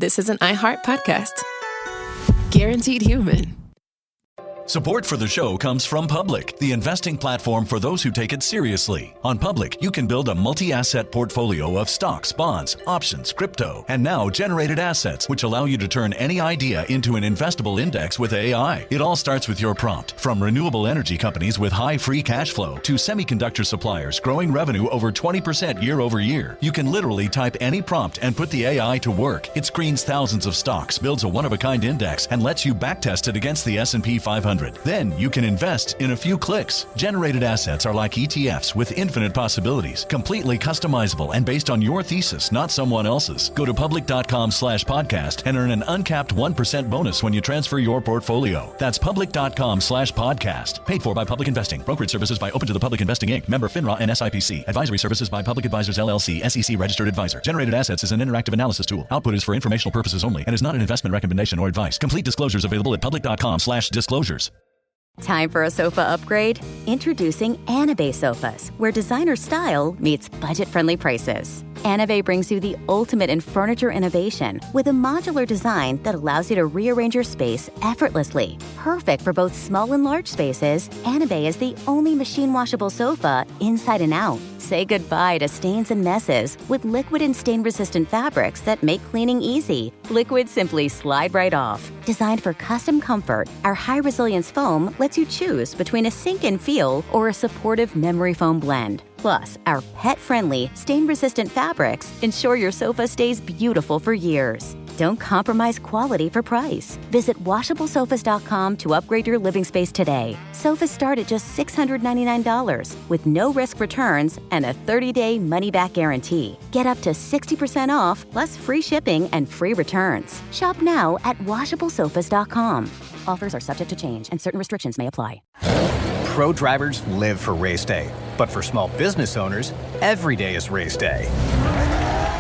this is an iHeart podcast. Guaranteed human. Support for the show comes from Public, the investing platform for those who take it seriously. On Public, you can build a multi-asset portfolio of stocks, bonds, options, crypto, and now generated assets, which allow you to turn any idea into an investable index with AI. It all starts with your prompt. From renewable energy companies with high free cash flow to semiconductor suppliers growing revenue over 20% year over year, you can literally type any prompt and put the AI to work. It screens thousands of stocks, builds a one-of-a-kind index, and lets you backtest it against the S&P 500. Then you can invest in a few clicks. Generated assets are like ETFs with infinite possibilities, completely customizable and based on your thesis, not someone else's. Go to public.com/podcast and earn an uncapped 1% bonus when you transfer your portfolio. That's public.com/podcast. Paid for by Public Investing. Brokerage services by Open to the Public Investing Inc. Member FINRA and SIPC. Advisory services by Public Advisors LLC, SEC registered advisor. Generated assets is an interactive analysis tool. Output is for informational purposes only and is not an investment recommendation or advice. Complete disclosures available at public.com/disclosures. Time for a sofa upgrade? Introducing Anabe Sofas, where designer style meets budget-friendly prices. Anabe brings you the ultimate in furniture innovation with a modular design that allows you to rearrange your space effortlessly. Perfect for both small and large spaces, Anabe is the only machine-washable sofa inside and out. Say goodbye to stains and messes with liquid and stain-resistant fabrics that make cleaning easy. Liquids simply slide right off. Designed for custom comfort, our high-resilience foam lets you choose between a sink-in feel or a supportive memory foam blend. Plus, our pet-friendly, stain-resistant fabrics ensure your sofa stays beautiful for years. Don't compromise quality for price. Visit washablesofas.com to upgrade your living space today. Sofas start at just $699 with no-risk returns and a 30-day money-back guarantee. Get up to 60% off, plus free shipping and free returns. Shop now at washablesofas.com. Offers are subject to change and certain restrictions may apply. Pro drivers live for race day, but for small business owners, every day is race day.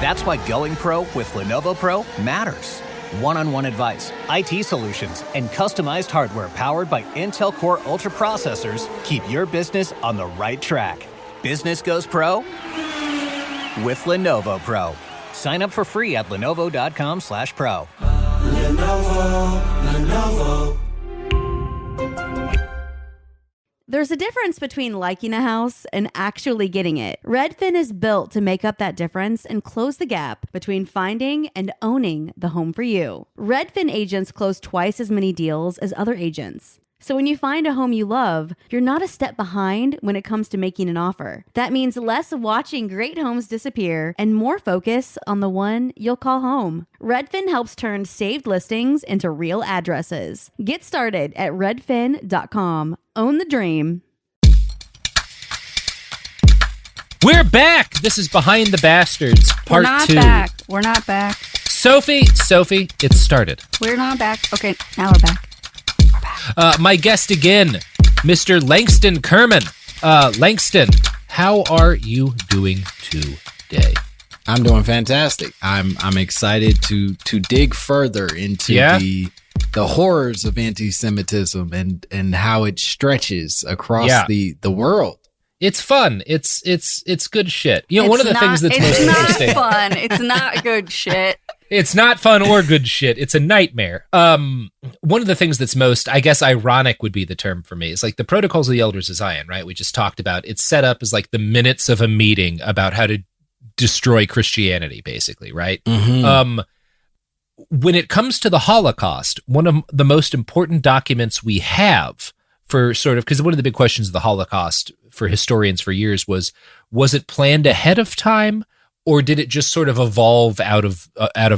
That's why going pro with Lenovo Pro matters. One-on-one advice, IT solutions, and customized hardware powered by Intel Core Ultra processors keep your business on the right track. Business goes pro with Lenovo Pro. Sign up for free at lenovo.com/pro. Lenovo. There's a difference between liking a house and actually getting it. Redfin is built to make up that difference and close the gap between finding and owning the home for you. Redfin agents close twice as many deals as other agents. So when you find a home you love, you're not a step behind when it comes to making an offer. That means less watching great homes disappear and more focus on the one you'll call home. Redfin helps turn saved listings into real addresses. Get started at redfin.com. Own the dream. We're back. This is Behind the Bastards, part 2. We're not back. Sophie, it started. We're not back. Okay, now we're back. My guest again, Mr. Langston Kerman. Langston, how are you doing today? I'm doing fantastic. I'm excited to dig further into the horrors of anti-Semitism and how it stretches across the world. It's fun. It's good shit. You know, one of the things that's most interesting. It's not fun. It's not good shit. It's not fun or good shit. It's a nightmare. One of the things that's most, I guess, ironic would be the term for me. Is like the Protocols of the Elders of Zion, right? We just talked about. It's set up as like the minutes of a meeting about how to destroy Christianity, basically, right? Mm-hmm. When it comes to the Holocaust, one of the most important documents we have for sort of, because one of the big questions of the Holocaust for historians for years was it planned ahead of time? Or did it just sort of evolve out of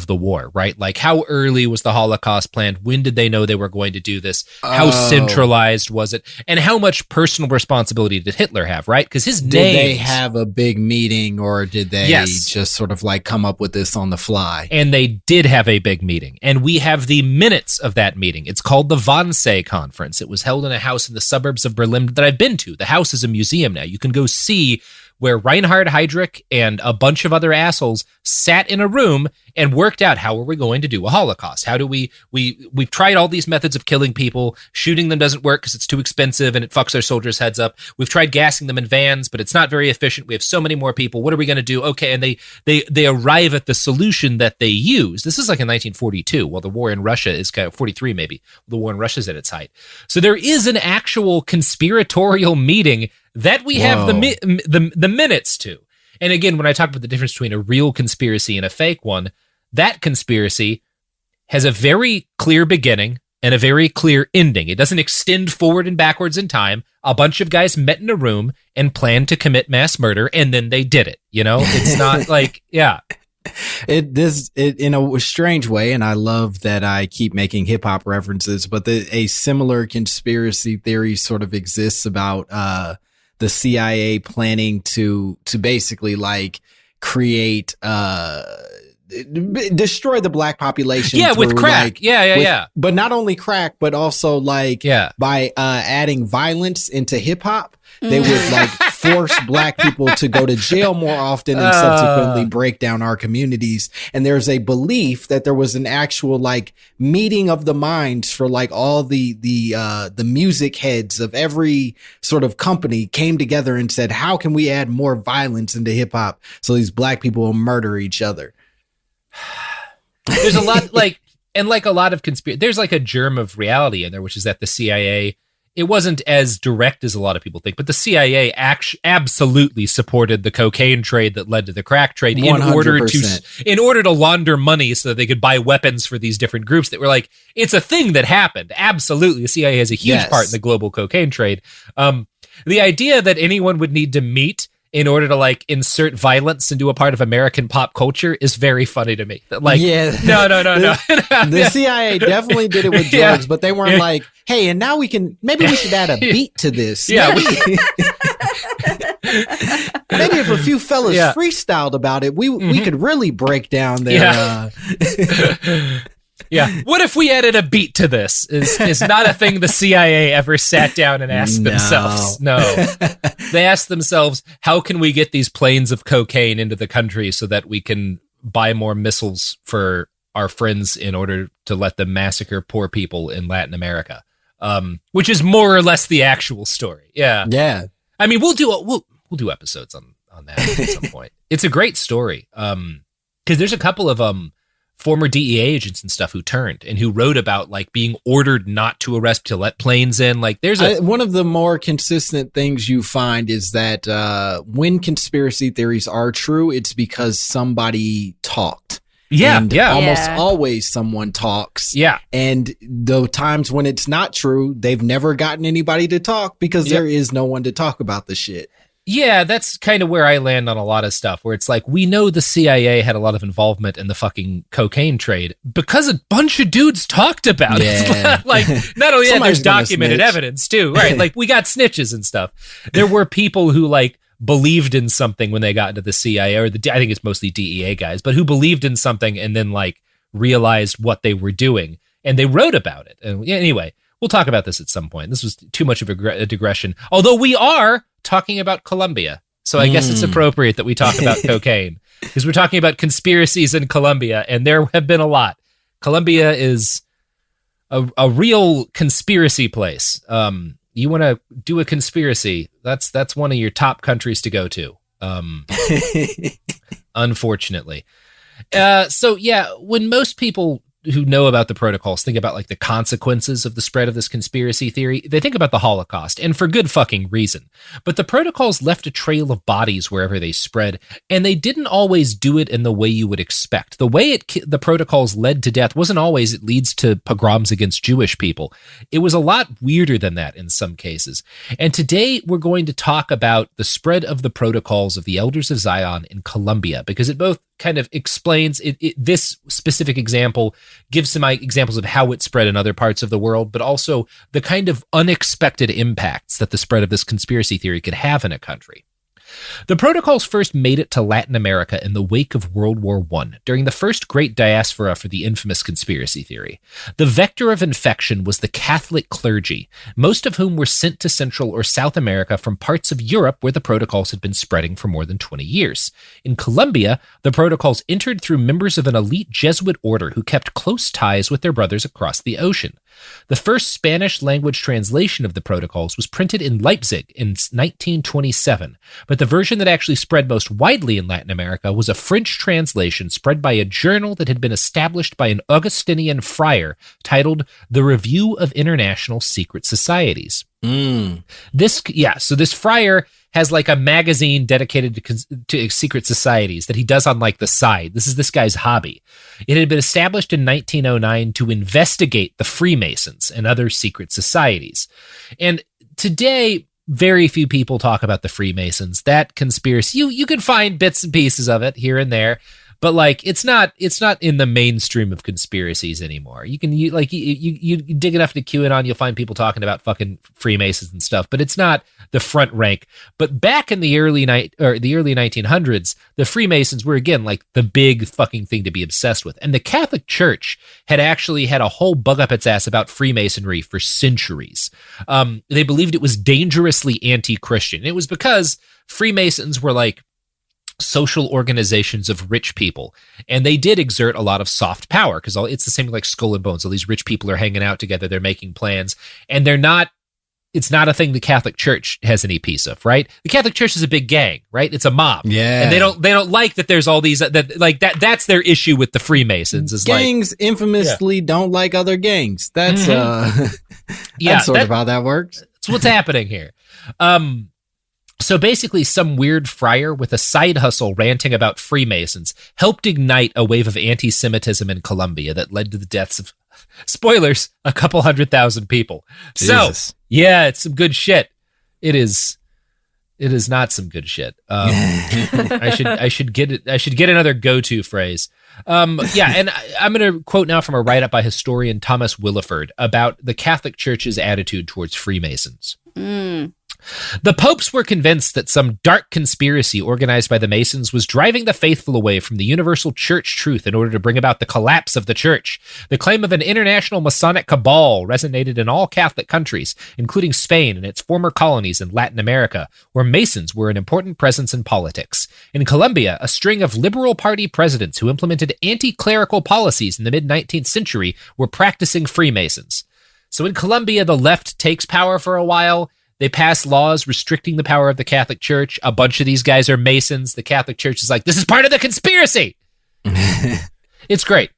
the war, right? Like, how early was the Holocaust planned? When did they know they were going to do this? How centralized was it? And how much personal responsibility did Hitler have, right? Because his name... Did they have a big meeting, or did they just sort of like come up with this on the fly? And they did have a big meeting. And we have the minutes of that meeting. It's called the Wannsee Conference. It was held in a house in the suburbs of Berlin that I've been to. The house is a museum now. You can go see where Reinhard Heydrich and a bunch of other assholes sat in a room and worked out, how are we going to do a Holocaust? How do we've tried all these methods of killing people. Shooting them doesn't work because it's too expensive and it fucks our soldiers' heads up. We've tried gassing them in vans, but it's not very efficient. We have so many more people. What are we going to do? Okay, and they arrive at the solution that they use. This is like in 1942, while the war in Russia is kind of 43 maybe. The war in Russia is at its height. So there is an actual conspiratorial meeting that we have the minutes to. And again, when I talk about the difference between a real conspiracy and a fake one, that conspiracy has a very clear beginning and a very clear ending. It doesn't extend forward and backwards in time. A bunch of guys met in a room and planned to commit mass murder, and then they did it. You know, it's not like, yeah. It in a strange way, and I love that I keep making hip hop references, but a similar conspiracy theory sort of exists about the CIA planning to basically like create destroy the black population. Yeah, with crack. Like, but not only crack, but also like by adding violence into hip hop, they would like force black people to go to jail more often and subsequently break down our communities. And there's a belief that there was an actual like meeting of the minds for like all the music heads of every sort of company came together and said, how can we add more violence into hip hop so these black people will murder each other? There's a lot like, and like a lot of conspiracy, there's like a germ of reality in there, which is that the CIA, it wasn't as direct as a lot of people think, but the CIA absolutely supported the cocaine trade that led to the crack trade 100%. in order to launder money so that they could buy weapons for these different groups that were like, it's a thing that happened. Absolutely. The CIA has a huge part in the global cocaine trade. The idea that anyone would need to meet in order to like insert violence into a part of American pop culture is very funny to me. Like, no. The CIA definitely did it with drugs, but they weren't like, hey, and now maybe we should add a beat to this. Yeah. Maybe if a few fellas freestyled about it, we could really break down their, Yeah. What if we added a beat to this? Is not a thing the CIA ever sat down and asked themselves. No. They asked themselves, how can we get these planes of cocaine into the country so that we can buy more missiles for our friends in order to let them massacre poor people in Latin America? Which is more or less the actual story. Yeah. Yeah. I mean, we'll do episodes on that at some point. It's a great story. Because there's a couple of former DEA agents and stuff who turned and who wrote about like being ordered not to arrest to let planes in. Like there's one of the more consistent things you find is that when conspiracy theories are true, it's because somebody talked. Almost always someone talks. Yeah. And the times when it's not true, they've never gotten anybody to talk because there is no one to talk about the shit. Yeah, that's kind of where I land on a lot of stuff, where it's like, we know the CIA had a lot of involvement in the fucking cocaine trade because a bunch of dudes talked about it. Like, not only that, there's documented evidence too, right? Like, we got snitches and stuff. There were people who like believed in something when they got into the CIA, or I think it's mostly DEA guys, but who believed in something and then like realized what they were doing and they wrote about it. And anyway, we'll talk about this at some point. This was too much of a digression, although we are talking about Colombia. So I guess it's appropriate that we talk about cocaine because we're talking about conspiracies in Colombia, and there have been a lot. Colombia is a real conspiracy place. You want to do a conspiracy, that's one of your top countries to go to. Unfortunately. So yeah, when most people who know about the protocols think about like the consequences of the spread of this conspiracy theory, they think about the Holocaust, and for good fucking reason. But the protocols left a trail of bodies wherever they spread, and they didn't always do it in the way you would expect. The way the protocols led to death wasn't always it leads to pogroms against Jewish people. It was a lot weirder than that in some cases. And today we're going to talk about the spread of the protocols of the Elders of Zion in Colombia, because it both kind of explains this specific example gives some examples of how it spread in other parts of the world, but also the kind of unexpected impacts that the spread of this conspiracy theory could have in a country. The protocols first made it to Latin America in the wake of World War I, during the first great diaspora for the infamous conspiracy theory. The vector of infection was the Catholic clergy, most of whom were sent to Central or South America from parts of Europe where the protocols had been spreading for more than 20 years. In Colombia, the protocols entered through members of an elite Jesuit order who kept close ties with their brothers across the ocean. The first Spanish-language translation of the protocols was printed in Leipzig in 1927, but the version that actually spread most widely in Latin America was a French translation spread by a journal that had been established by an Augustinian friar titled The Review of International Secret Societies. So this friar has like a magazine dedicated to secret societies that he does on like the side. This is this guy's hobby. It had been established in 1909 to investigate the Freemasons and other secret societies. And today, very few people talk about the Freemasons. That conspiracy, you can find bits and pieces of it here and there, but like it's not in the mainstream of conspiracies anymore. You dig enough to QAnon, you'll find people talking about fucking Freemasons and stuff, but it's not the front rank. But back in the early 1900s, the Freemasons were again like the big fucking thing to be obsessed with. And the Catholic Church had actually had a whole bug up its ass about Freemasonry for centuries. They believed it was dangerously anti-Christian. It was because Freemasons were like social organizations of rich people, and they did exert a lot of soft power because it's the same like Skull and Bones. All these rich people are hanging out together, they're making plans, and it's not a thing the Catholic Church has any piece of, right? The Catholic Church is a big gang, right? It's a mob. Yeah. And they don't like that there's all these that's their issue with the Freemasons is gangs infamously don't like other gangs. That's that's sort of how that works. That's what's happening here. So basically, some weird friar with a side hustle ranting about Freemasons helped ignite a wave of anti-Semitism in Colombia that led to the deaths of, spoilers, a couple 100,000 people. Jesus. So, yeah, it's some good shit. It is not some good shit. I should get another go-to phrase. And I'm going to quote now from a write-up by historian Thomas Williford about the Catholic Church's attitude towards Freemasons. The popes were convinced that some dark conspiracy organized by the Masons was driving the faithful away from the universal church truth in order to bring about the collapse of the church. The claim of an international Masonic cabal resonated in all Catholic countries, including Spain and its former colonies in Latin America, where Masons were an important presence in politics. In Colombia, a string of Liberal Party presidents who implemented anti-clerical policies in the mid-19th century were practicing Freemasons. So in Colombia, the left takes power for a while. They pass laws restricting the power of the Catholic Church. A bunch of these guys are Masons. The Catholic Church is like, this is part of the conspiracy. It's great.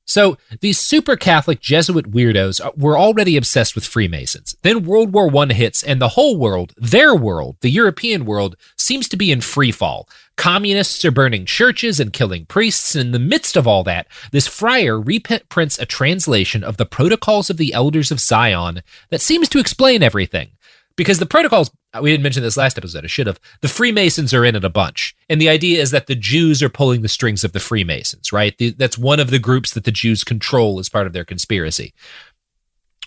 So these super Catholic Jesuit weirdos were already obsessed with Freemasons. Then World War I hits, and the whole world, their world, the European world, seems to be in free fall. Communists are burning churches and killing priests, and in the midst of all that, this friar reprints a translation of the Protocols of the Elders of Zion that seems to explain everything. Because the protocols, we didn't mention this last episode, I should have, the Freemasons are in it a bunch. And the idea is that the Jews are pulling the strings of the Freemasons, right? That's one of the groups that the Jews control as part of their conspiracy.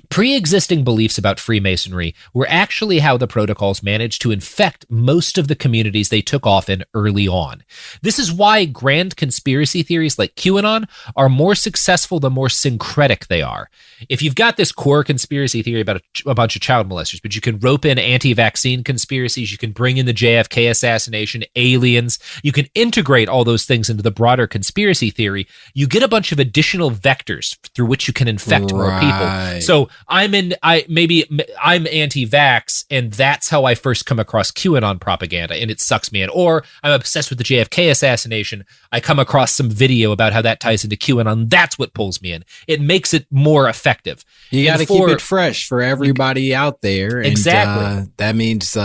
Pre-existing beliefs about Freemasonry were actually how the protocols managed to infect most of the communities they took off in early on. This is why grand conspiracy theories like QAnon are more successful the more syncretic they are. If you've got this core conspiracy theory about a bunch of child molesters, but you can rope in anti-vaccine conspiracies, you can bring in the JFK assassination, aliens, you can integrate all those things into the broader conspiracy theory, you get a bunch of additional vectors through which you can infect more people. So I'm anti-vax, and that's how I first come across QAnon propaganda, and it sucks me in. Or I'm obsessed with the JFK assassination. I come across some video about how that ties into QAnon. That's what pulls me in. It makes it more effective. You got to keep it fresh for everybody out there. And, exactly. That means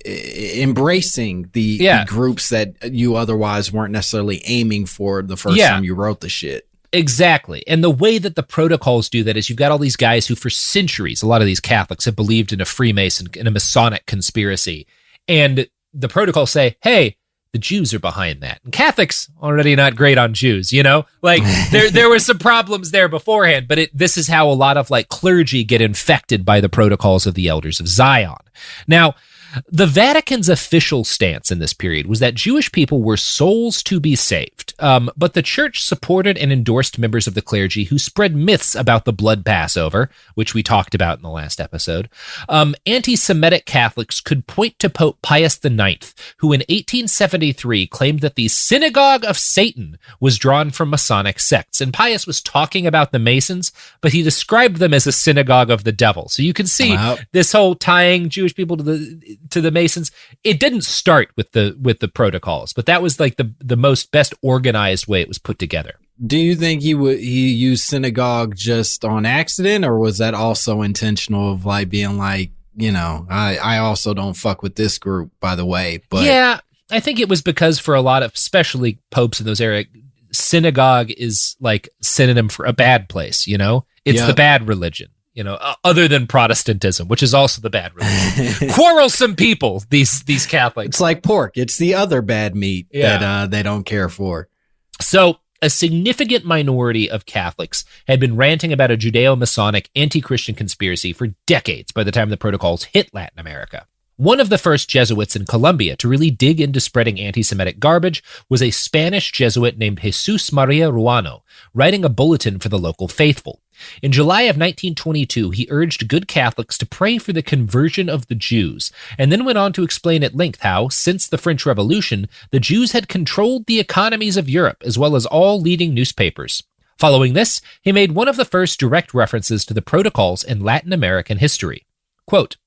embracing the groups that you otherwise weren't necessarily aiming for the first time you wrote the shit. Exactly. And the way that the protocols do that is you've got all these guys who for centuries, a lot of these Catholics have believed in a Freemason, in a Masonic conspiracy. And the protocols say, hey, the Jews are behind that. And Catholics already not great on Jews, you know? Like there were some problems there beforehand, but this is how a lot of like clergy get infected by the protocols of the Elders of Zion. Now, The Vatican's official stance in this period was that Jewish people were souls to be saved, but the church supported and endorsed members of the clergy who spread myths about the blood Passover, which we talked about in the last episode. Anti-Semitic Catholics could point to Pope Pius IX, who in 1873 claimed that the Synagogue of Satan was drawn from Masonic sects. And Pius was talking about the Masons, but he described them as a synagogue of the devil. So you can see this whole tying Jewish people to the Masons. It didn't start with the protocols, but that was like the most best organized way it was put together. Do you think he used synagogue just on accident, or was that also intentional of like being like, I also don't fuck with this group, by the way? But yeah, I think it was because for a lot of, especially popes in those areas, synagogue is like synonym for a bad place. It's the bad religion. Other than Protestantism, which is also the bad religion. Quarrelsome people, these Catholics. It's like pork. It's the other bad meat that they don't care for. So a significant minority of Catholics had been ranting about a Judeo-Masonic anti-Christian conspiracy for decades by the time the protocols hit Latin America. One of the first Jesuits in Colombia to really dig into spreading anti-Semitic garbage was a Spanish Jesuit named Jesus Maria Ruano, writing a bulletin for the local faithful. In July of 1922, he urged good Catholics to pray for the conversion of the Jews, and then went on to explain at length how, since the French Revolution, the Jews had controlled the economies of Europe as well as all leading newspapers. Following this, he made one of the first direct references to the protocols in Latin American history. Quote,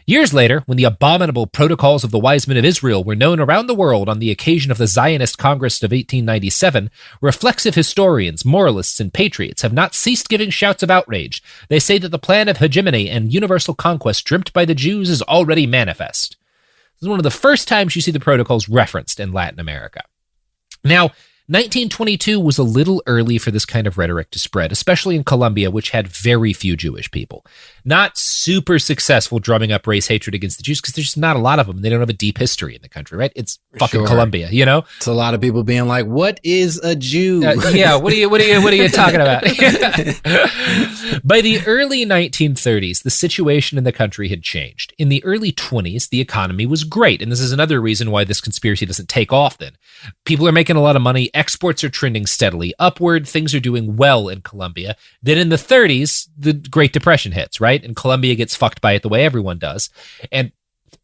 "Years later, when the abominable protocols of the wise men of Israel were known around the world on the occasion of the Zionist Congress of 1897, reflexive historians, moralists, and patriots have not ceased giving shouts of outrage. They say that the plan of hegemony and universal conquest dreamt by the Jews is already manifest." This is one of the first times you see the protocols referenced in Latin America. Now, 1922 was a little early for this kind of rhetoric to spread, especially in Colombia, which had very few Jewish people. Not super successful drumming up race hatred against the Jews because there's just not a lot of them. They don't have a deep history in the country, right? It's fucking Colombia, It's a lot of people being like, "What is a Jew?" What are you talking about? By the early 1930s, the situation in the country had changed. In the early 20s, the economy was great, and this is another reason why this conspiracy doesn't take off then. People are making a lot of money. Exports are trending steadily upward. Things are doing well in Colombia. Then in the 30s, the Great Depression hits, right? And Colombia gets fucked by it the way everyone does. And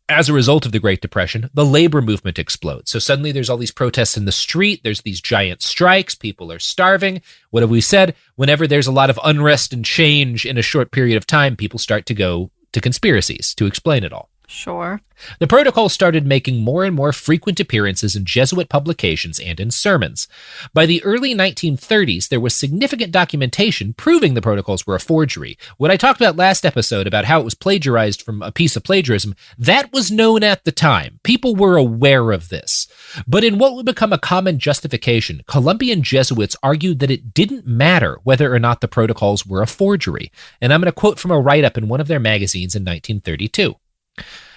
as a result of the Great Depression, the labor movement explodes. So suddenly there's all these protests in the street. There's these giant strikes. People are starving. What have we said? Whenever there's a lot of unrest and change in a short period of time, people start to go to conspiracies to explain it all. Sure. The protocol started making more and more frequent appearances in Jesuit publications and in sermons. By the early 1930s, there was significant documentation proving the protocols were a forgery. What I talked about last episode about how it was plagiarized from a piece of plagiarism, that was known at the time. People were aware of this. But in what would become a common justification, Colombian Jesuits argued that it didn't matter whether or not the protocols were a forgery. And I'm going to quote from a write-up in one of their magazines in 1932.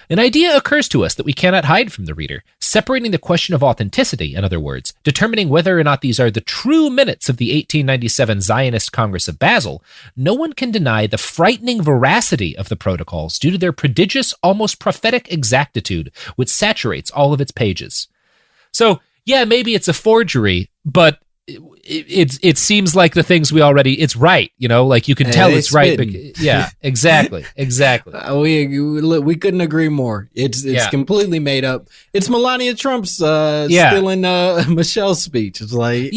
"An idea occurs to us that we cannot hide from the reader, separating the question of authenticity, in other words, determining whether or not these are the true minutes of the 1897 Zionist Congress of Basel. No one can deny the frightening veracity of the protocols due to their prodigious, almost prophetic exactitude, which saturates all of its pages." So, yeah, maybe it's a forgery, but it seems like the things it's right, like you can tell it's right. Yeah, exactly. We couldn't agree more. It's completely made up. It's Melania Trump's stealing Michelle's speech. It's like,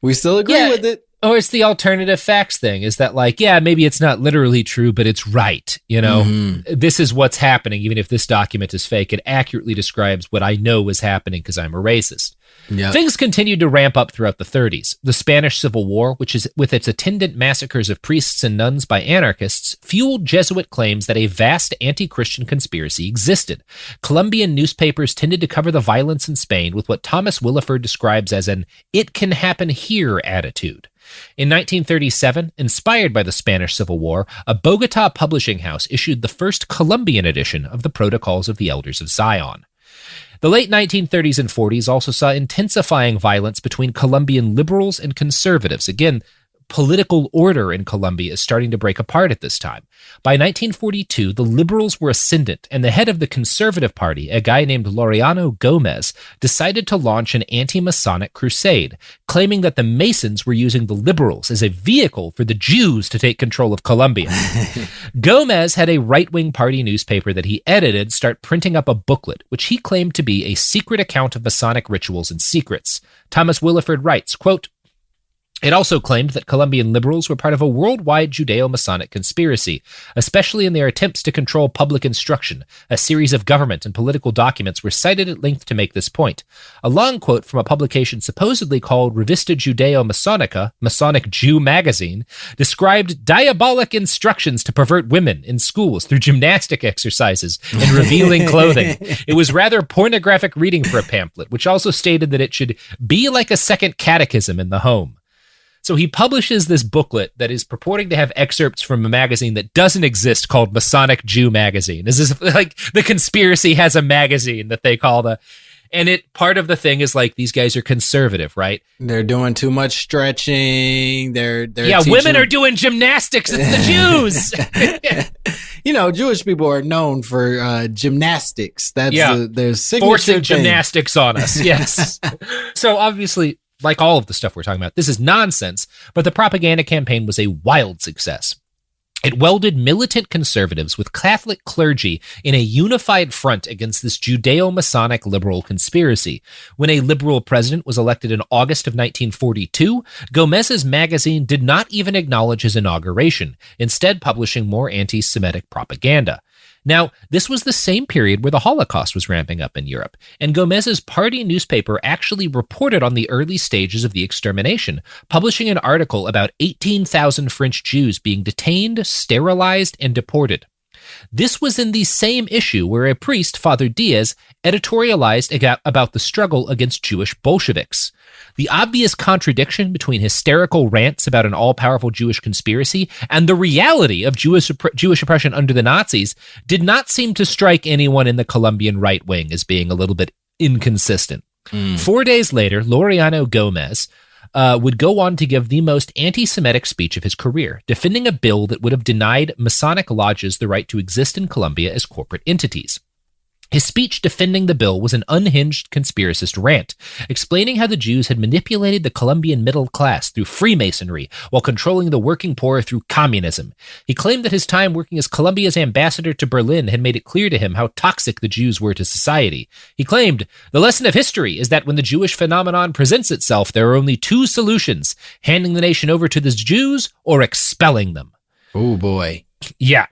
we still agree with it. Or it's the alternative facts thing, is that maybe it's not literally true, but it's right. This is what's happening. Even if this document is fake, it accurately describes what I know is happening because I'm a racist. Yep. Things continued to ramp up throughout the 30s. The Spanish Civil War, which is with its attendant massacres of priests and nuns by anarchists, fueled Jesuit claims that a vast anti-Christian conspiracy existed. Colombian newspapers tended to cover the violence in Spain with what Thomas Willeford describes as an "it can happen here" attitude. In 1937, inspired by the Spanish Civil War, a Bogota publishing house issued the first Colombian edition of the Protocols of the Elders of Zion. The late 1930s and 40s also saw intensifying violence between Colombian liberals and conservatives. Again, political order in Colombia is starting to break apart at this time. By 1942, the liberals were ascendant, and the head of the Conservative Party, a guy named Laureano Gomez, decided to launch an anti-Masonic crusade, claiming that the Masons were using the liberals as a vehicle for the Jews to take control of Colombia. Gomez had a right-wing party newspaper that he edited start printing up a booklet, which he claimed to be a secret account of Masonic rituals and secrets. Thomas Willeford writes, quote, it also claimed that Colombian liberals were part of a worldwide Judeo-Masonic conspiracy, especially in their attempts to control public instruction. A series of government and political documents were cited at length to make this point. A long quote from a publication supposedly called Revista Judeo-Masonica, Masonic Jew magazine, described diabolic instructions to pervert women in schools through gymnastic exercises and revealing clothing. It was rather pornographic reading for a pamphlet, which also stated that it should be like a second catechism in the home. So he publishes this booklet that is purporting to have excerpts from a magazine that doesn't exist called Masonic Jew Magazine. This is like the conspiracy has a magazine that they call and part of the thing is like these guys are conservative, right? They're doing too much stretching. They're women are doing gymnastics. It's the Jews. Jewish people are known for gymnastics. That's their signature forcing thing. Gymnastics on us. Yes. So obviously, like all of the stuff we're talking about, this is nonsense, but the propaganda campaign was a wild success. It welded militant conservatives with Catholic clergy in a unified front against this Judeo-Masonic liberal conspiracy. When a liberal president was elected in August of 1942, Gomez's magazine did not even acknowledge his inauguration, instead publishing more anti-Semitic propaganda. Now, this was the same period where the Holocaust was ramping up in Europe, and Gomez's party newspaper actually reported on the early stages of the extermination, publishing an article about 18,000 French Jews being detained, sterilized, and deported. This was in the same issue where a priest, Father Diaz, editorialized about the struggle against Jewish Bolsheviks. The obvious contradiction between hysterical rants about an all-powerful Jewish conspiracy and the reality of Jewish oppression under the Nazis did not seem to strike anyone in the Colombian right wing as being a little bit inconsistent. 4 days later, Laureano Gomez would go on to give the most anti-Semitic speech of his career, defending a bill that would have denied Masonic lodges the right to exist in Colombia as corporate entities. His speech defending the bill was an unhinged conspiracist rant, explaining how the Jews had manipulated the Colombian middle class through Freemasonry while controlling the working poor through communism. He claimed that his time working as Colombia's ambassador to Berlin had made it clear to him how toxic the Jews were to society. He claimed, the lesson of history is that when the Jewish phenomenon presents itself, there are only two solutions, handing the nation over to the Jews or expelling them. Oh, boy. Yeah.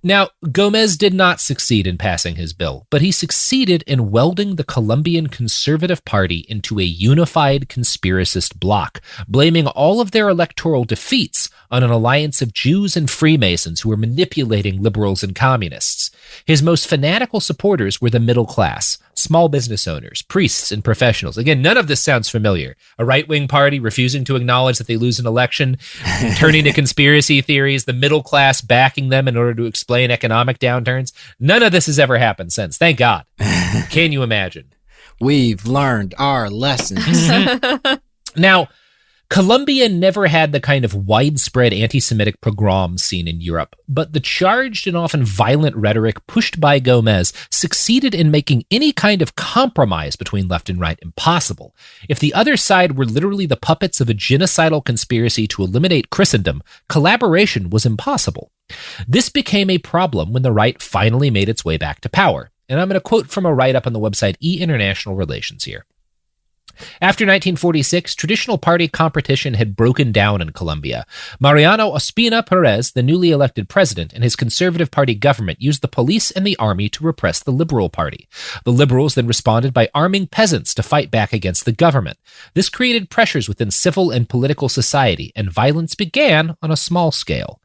Now, Gomez did not succeed in passing his bill, but he succeeded in welding the Colombian Conservative Party into a unified conspiracist bloc, blaming all of their electoral defeats on an alliance of Jews and Freemasons who were manipulating liberals and communists. His most fanatical supporters were the middle class, small business owners, priests, and professionals. Again, none of this sounds familiar. A right-wing party refusing to acknowledge that they lose an election, turning to conspiracy theories, the middle class backing them in order to explain economic downturns. None of this has ever happened since. Thank God. Can you imagine? We've learned our lessons. Now, Colombia never had the kind of widespread anti-Semitic pogroms seen in Europe, but the charged and often violent rhetoric pushed by Gomez succeeded in making any kind of compromise between left and right impossible. If the other side were literally the puppets of a genocidal conspiracy to eliminate Christendom, collaboration was impossible. This became a problem when the right finally made its way back to power. And I'm going to quote from a write-up on the website E-International Relations here. After 1946, traditional party competition had broken down in Colombia. Mariano Ospina Perez, the newly elected president, and his Conservative Party government used the police and the army to repress the Liberal Party. The Liberals then responded by arming peasants to fight back against the government. This created pressures within civil and political society, and violence began on a small scale.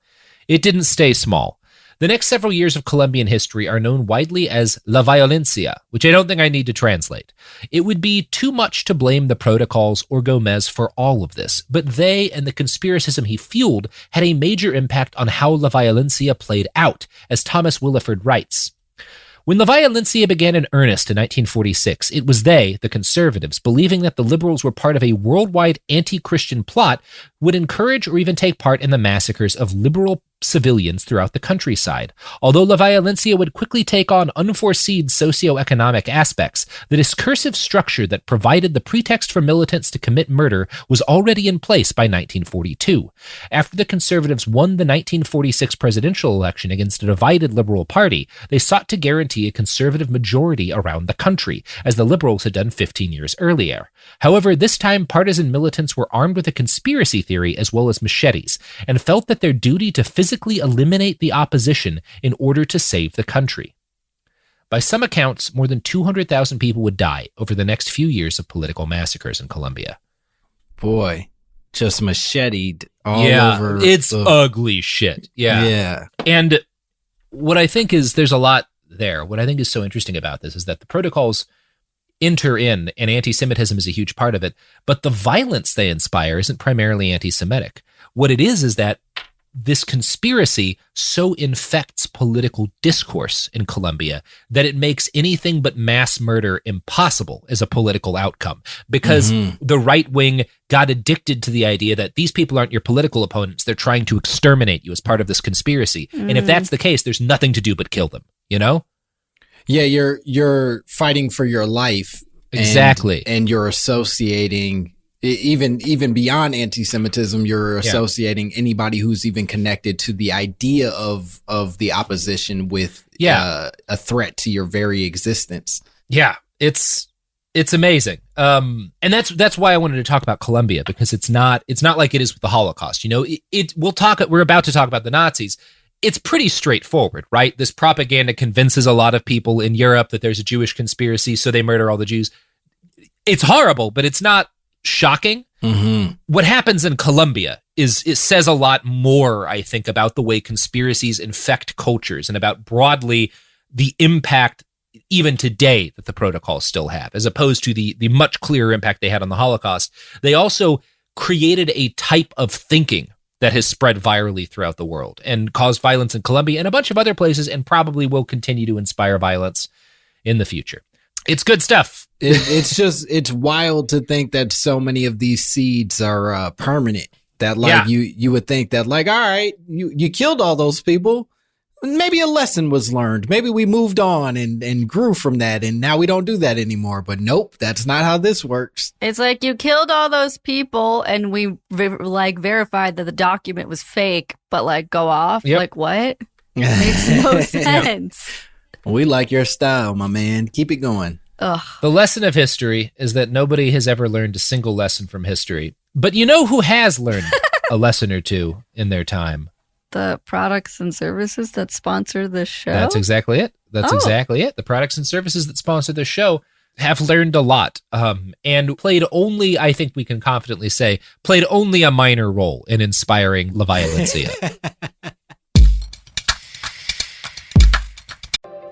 It didn't stay small. The next several years of Colombian history are known widely as La Violencia, which I don't think I need to translate. It would be too much to blame the protocols or Gomez for all of this, but they and the conspiracism he fueled had a major impact on how La Violencia played out, as Thomas Willeford writes. When La Violencia began in earnest in 1946, it was they, the conservatives, believing that the liberals were part of a worldwide anti-Christian plot, would encourage or even take part in the massacres of liberal civilians throughout the countryside. Although La Violencia would quickly take on unforeseen socioeconomic aspects, the discursive structure that provided the pretext for militants to commit murder was already in place by 1942. After the conservatives won the 1946 presidential election against a divided Liberal Party, they sought to guarantee a conservative majority around the country, as the Liberals had done 15 years earlier. However, this time partisan militants were armed with a conspiracy theory as well as machetes, and felt that their duty to physically eliminate the opposition in order to save the country. By some accounts, more than 200,000 people would die over the next few years of political massacres in Colombia. Boy, just macheted all over. It's ugly shit. Yeah. And what I think is there's a lot there. What I think is so interesting about this is that the protocols enter in, and anti-Semitism is a huge part of it, but the violence they inspire isn't primarily anti-Semitic. What it is that this conspiracy so infects political discourse in Colombia that it makes anything but mass murder impossible as a political outcome, because the right wing got addicted to the idea that these people aren't your political opponents. They're trying to exterminate you as part of this conspiracy. And if that's the case, there's nothing to do but kill them, you know? Yeah, you're fighting for your life. Exactly. And you're associating, even beyond anti-Semitism, you're associating anybody who's even connected to the idea of the opposition with a threat to your very existence. Yeah, it's amazing. And that's why I wanted to talk about Colombia, because it's not like it is with the Holocaust. You know, we're about to talk about the Nazis. It's pretty straightforward, right? This propaganda convinces a lot of people in Europe that there's a Jewish conspiracy, so they murder all the Jews. It's horrible, but it's not shocking. What happens in Colombia it says a lot more, I think, about the way conspiracies infect cultures and about broadly the impact even today that the protocols still have, as opposed to the much clearer impact they had on the Holocaust. They also created a type of thinking that has spread virally throughout the world and caused violence in Colombia and a bunch of other places, and probably will continue to inspire violence in the future. It's good stuff. It's wild to think that so many of these seeds are permanent. That you would think that, like, all right, you killed all those people. Maybe a lesson was learned. Maybe we moved on and grew from that, and now we don't do that anymore. But nope, that's not how this works. It's like you killed all those people, and we verified that the document was fake. But go off. Yep. Like what? Makes no sense. We like your style, my man. Keep it going. Ugh. The lesson of history is that nobody has ever learned a single lesson from history. But you know who has learned a lesson or two in their time? The products and services that sponsor this show? That's exactly it. Exactly it. The products and services that sponsor this show have learned a lot, and played only, I think we can confidently say, played only a minor role in inspiring La Violencia.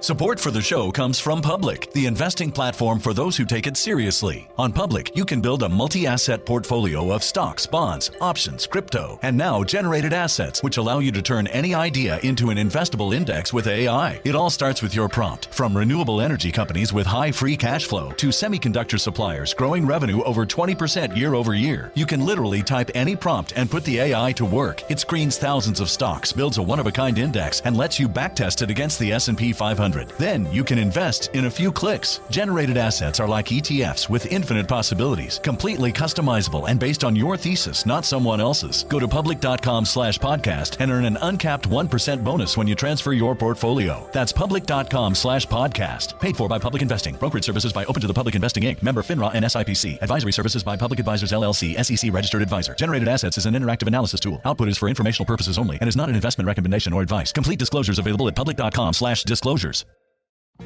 Support for the show comes from Public, the investing platform for those who take it seriously. On Public, you can build a multi-asset portfolio of stocks, bonds, options, crypto, and now generated assets, which allow you to turn any idea into an investable index with AI. It all starts with your prompt. From renewable energy companies with high free cash flow to semiconductor suppliers growing revenue over 20% year over year, you can literally type any prompt and put the AI to work. It screens thousands of stocks, builds a one-of-a-kind index, and lets you backtest it against the S&P 500. Then you can invest in a few clicks. Generated assets are like ETFs with infinite possibilities, completely customizable and based on your thesis, not someone else's. Go to public.com/podcast and earn an uncapped 1% bonus when you transfer your portfolio. That's public.com/podcast. Paid for by Public Investing. Brokerage services by Open to the Public Investing Inc. Member FINRA and SIPC. Advisory services by Public Advisors LLC, SEC registered advisor. Generated assets is an interactive analysis tool. Output is for informational purposes only and is not an investment recommendation or advice. Complete disclosures available at public.com/disclosures.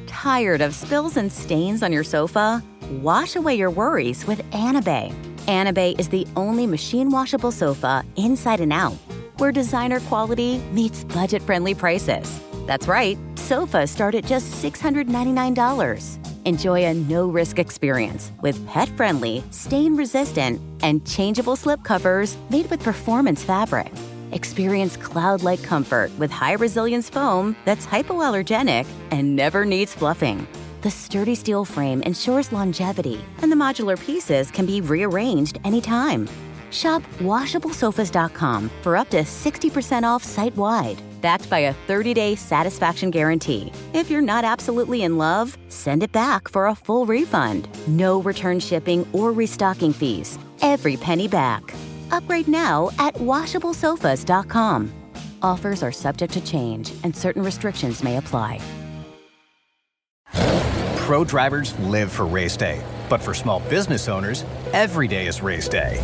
Tired of spills and stains on your sofa? Wash away your worries with Anabay. Anabay is the only machine washable sofa inside and out, where designer quality meets budget-friendly prices. That's right, sofas start at just $699. Enjoy a no-risk experience with pet-friendly, stain-resistant, and changeable slip covers made with performance fabric. Experience cloud-like comfort with high-resilience foam that's hypoallergenic and never needs fluffing. The sturdy steel frame ensures longevity, and the modular pieces can be rearranged anytime. Shop WashableSofas.com for up to 60% off site-wide, backed by a 30-day satisfaction guarantee. If you're not absolutely in love, send it back for a full refund. No return shipping or restocking fees. Every penny back. Upgrade now at WashableSofas.com. Offers are subject to change, and certain restrictions may apply. Pro drivers live for race day, but for small business owners, every day is race day.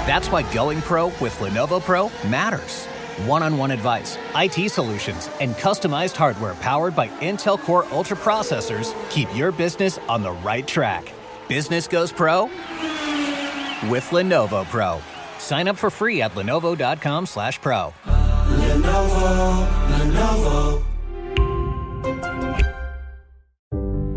That's why going pro with Lenovo Pro matters. One-on-one advice, IT solutions, and customized hardware powered by Intel Core Ultra processors keep your business on the right track. Business goes pro with Lenovo Pro. Sign up for free at lenovo.com/pro. Lenovo.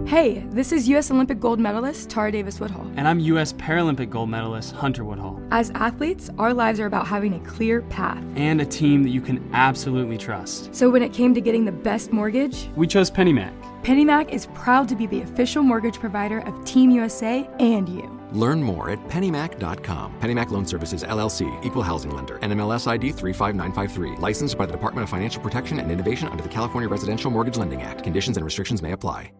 Hey, this is U.S. Olympic gold medalist Tara Davis Woodhull. And I'm U.S. Paralympic gold medalist Hunter Woodhull. As athletes, our lives are about having a clear path. And a team that you can absolutely trust. So when it came to getting the best mortgage, we chose PennyMac. PennyMac is proud to be the official mortgage provider of Team USA and you. Learn more at pennymac.com. PennyMac Loan Services, LLC, Equal Housing Lender, NMLS ID 35953. Licensed by the Department of Financial Protection and Innovation under the California Residential Mortgage Lending Act. Conditions and restrictions may apply.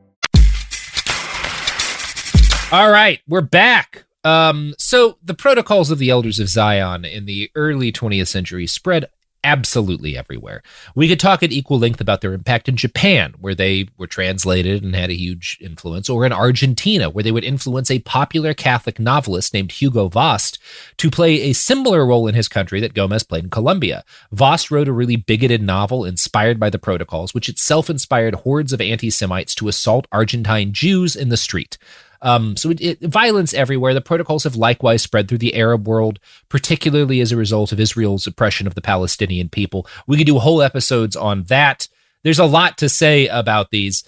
All right, we're back. So the protocols of the Elders of Zion in the early 20th century spread absolutely everywhere. We could talk at equal length about their impact in Japan, where they were translated and had a huge influence, or in Argentina, where they would influence a popular Catholic novelist named Hugo Vost to play a similar role in his country that Gomez played in Colombia. Vost wrote a really bigoted novel inspired by the protocols, which itself inspired hordes of anti-Semites to assault Argentine Jews in the street. So violence everywhere. The protocols have likewise spread through the Arab world, particularly as a result of Israel's oppression of the Palestinian people. We could do whole episodes on that. There's a lot to say about these.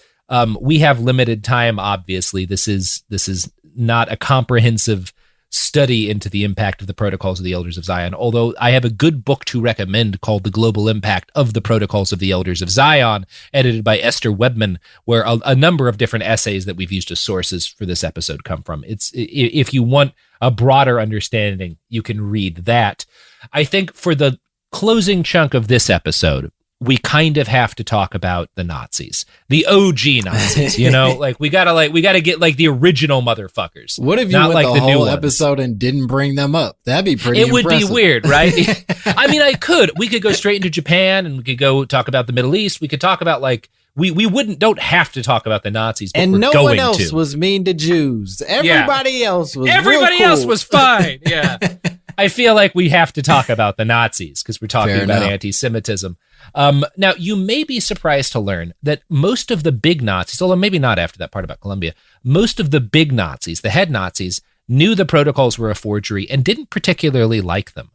We have limited time, obviously. This is not a comprehensive study into the impact of the protocols of the Elders of Zion, although I have a good book to recommend called The Global Impact of the Protocols of the Elders of Zion, edited by Esther Webman, where a number of different essays that we've used as sources for this episode come from. If you want a broader understanding, you can read that. I think for the closing chunk of this episode, we kind of have to talk about the Nazis, the OG Nazis, you know, we gotta get like the original motherfuckers. What if you not went like the new whole ones. episode and didn't bring them up? That'd be pretty It would impressive. be weird, right? I mean, we could go straight into Japan and we could go talk about the Middle East. We could talk about we don't have to talk about the Nazis, but and we're no going one else to. was mean to Jews. Everybody else was Everybody real cool. else was fine. Yeah. I feel like we have to talk about the Nazis because we're talking Fair about enough. anti-Semitism. Now, you may be surprised to learn that most of the big Nazis, although maybe not after that part about Colombia, most of the big Nazis, the head Nazis, knew the protocols were a forgery and didn't particularly like them.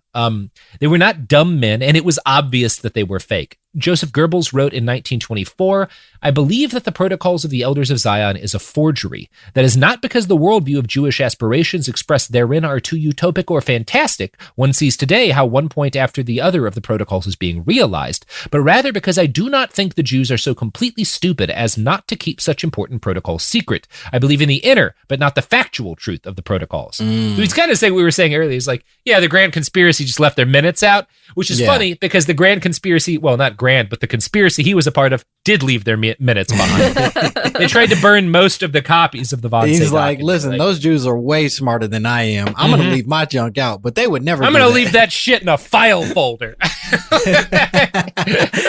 They were not dumb men, and it was obvious that they were fake. Joseph Goebbels wrote in 1924, "I believe that the Protocols of the Elders of Zion is a forgery. That is not because the worldview of Jewish aspirations expressed therein are too utopic or fantastic. One sees today how one point after the other of the Protocols is being realized, but rather because I do not think the Jews are so completely stupid as not to keep such important protocols secret. I believe in the inner, but not the factual truth of the Protocols." So he's kind of saying what we were saying earlier. He's like, yeah, the Grand Conspiracy just left their minutes out, which is funny because the Grand Conspiracy, well, not Grand, but the conspiracy he was a part of did leave their minutes behind. They tried to burn most of the copies of the Von He's Zay like, document. listen, those Jews are way smarter than I am. I'm going to leave my junk out, but they would never I'm do going to that. leave that shit in a file folder.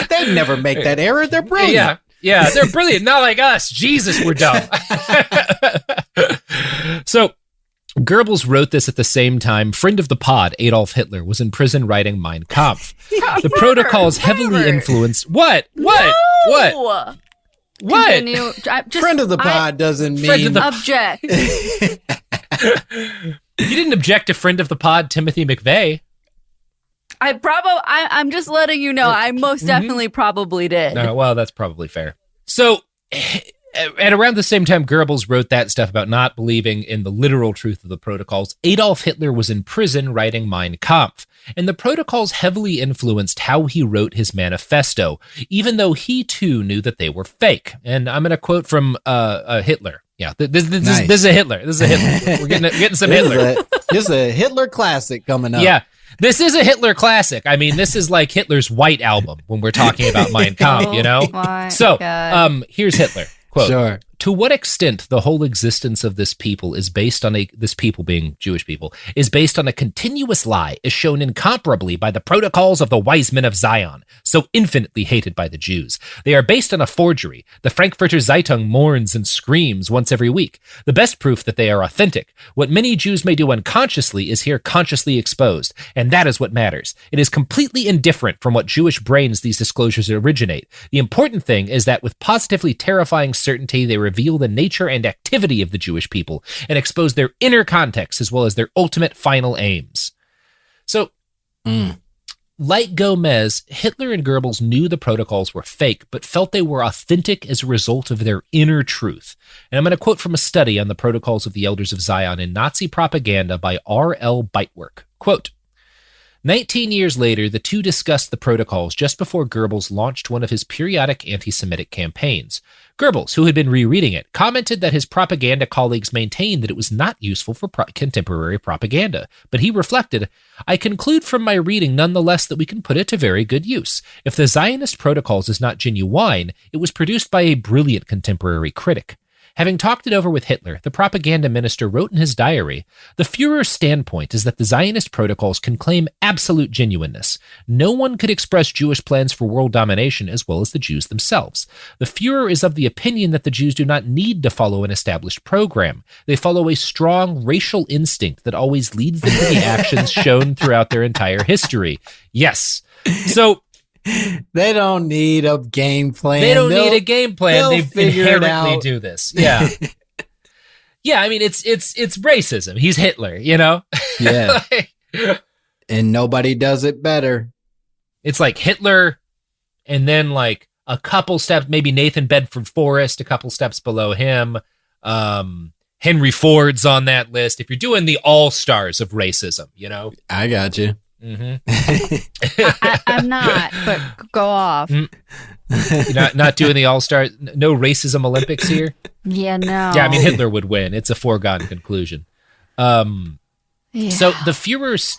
They'd never make that error. They're brilliant. Yeah, they're brilliant. Not like us. Jesus, we're dumb. So Goebbels wrote this at the same time friend of the pod, Adolf Hitler, was in prison writing Mein Kampf. The protocols heavily influenced... What? What? Continue. Friend of the pod doesn't mean... Object. You didn't object to friend of the pod, Timothy McVeigh. I'm just letting you know, I most definitely probably did. No, well, that's probably fair. So At around the same time Goebbels wrote that stuff about not believing in the literal truth of the protocols, Adolf Hitler was in prison writing Mein Kampf, and the protocols heavily influenced how he wrote his manifesto, even though he too knew that they were fake. And I'm going to quote from Hitler. Yeah, this is a Hitler. This is a Hitler. We're getting some Hitler. This is a Hitler classic coming up. Yeah. This is a Hitler classic. I mean, this is like Hitler's White Album when we're talking about Mein Kampf, you know? So, here's Hitler. Quote, sure. To what extent the whole existence of this people is based on this people being Jewish people, is based on a continuous lie is shown incomparably by the protocols of the wise men of Zion, so infinitely hated by the Jews. They are based on a forgery. The Frankfurter Zeitung mourns and screams once every week. The best proof that they are authentic. What many Jews may do unconsciously is here consciously exposed, and that is what matters. It is completely indifferent from what Jewish brains these disclosures originate. The important thing is that with positively terrifying certainty they reveal the nature and activity of the Jewish people and expose their inner context as well as their ultimate final aims. So, like Gomez, Hitler and Goebbels knew the protocols were fake, but felt they were authentic as a result of their inner truth. And I'm going to quote from a study on the protocols of the Elders of Zion in Nazi propaganda by R.L. Beitwerk. Quote, 19 years later, the two discussed the protocols just before Goebbels launched one of his periodic anti-Semitic campaigns. Goebbels, who had been rereading it, commented that his propaganda colleagues maintained that it was not useful for contemporary propaganda. But he reflected, I conclude from my reading nonetheless that we can put it to very good use. If the Zionist protocols is not genuine, it was produced by a brilliant contemporary critic. Having talked it over with Hitler, the propaganda minister wrote in his diary, the Führer's standpoint is that the Zionist protocols can claim absolute genuineness. No one could express Jewish plans for world domination as well as the Jews themselves. The Führer is of the opinion that the Jews do not need to follow an established program. They follow a strong racial instinct that always leads them to the actions shown throughout their entire history. Yes. So, they don't need a game plan. They don't need a game plan. They inherently out. Do this. Yeah. Yeah, I mean, it's racism. He's Hitler, you know? Yeah. And nobody does it better. It's like Hitler, and then like a couple steps, maybe Nathan Bedford Forrest, a couple steps below him. Henry Ford's on that list. If you're doing the all-stars of racism, you know? I got you. Mm-hmm. I'm not, but go off. You're not doing the all-star, no racism Olympics here? Yeah, no. Yeah, I mean, Hitler would win. It's a foregone conclusion. So the Führer's,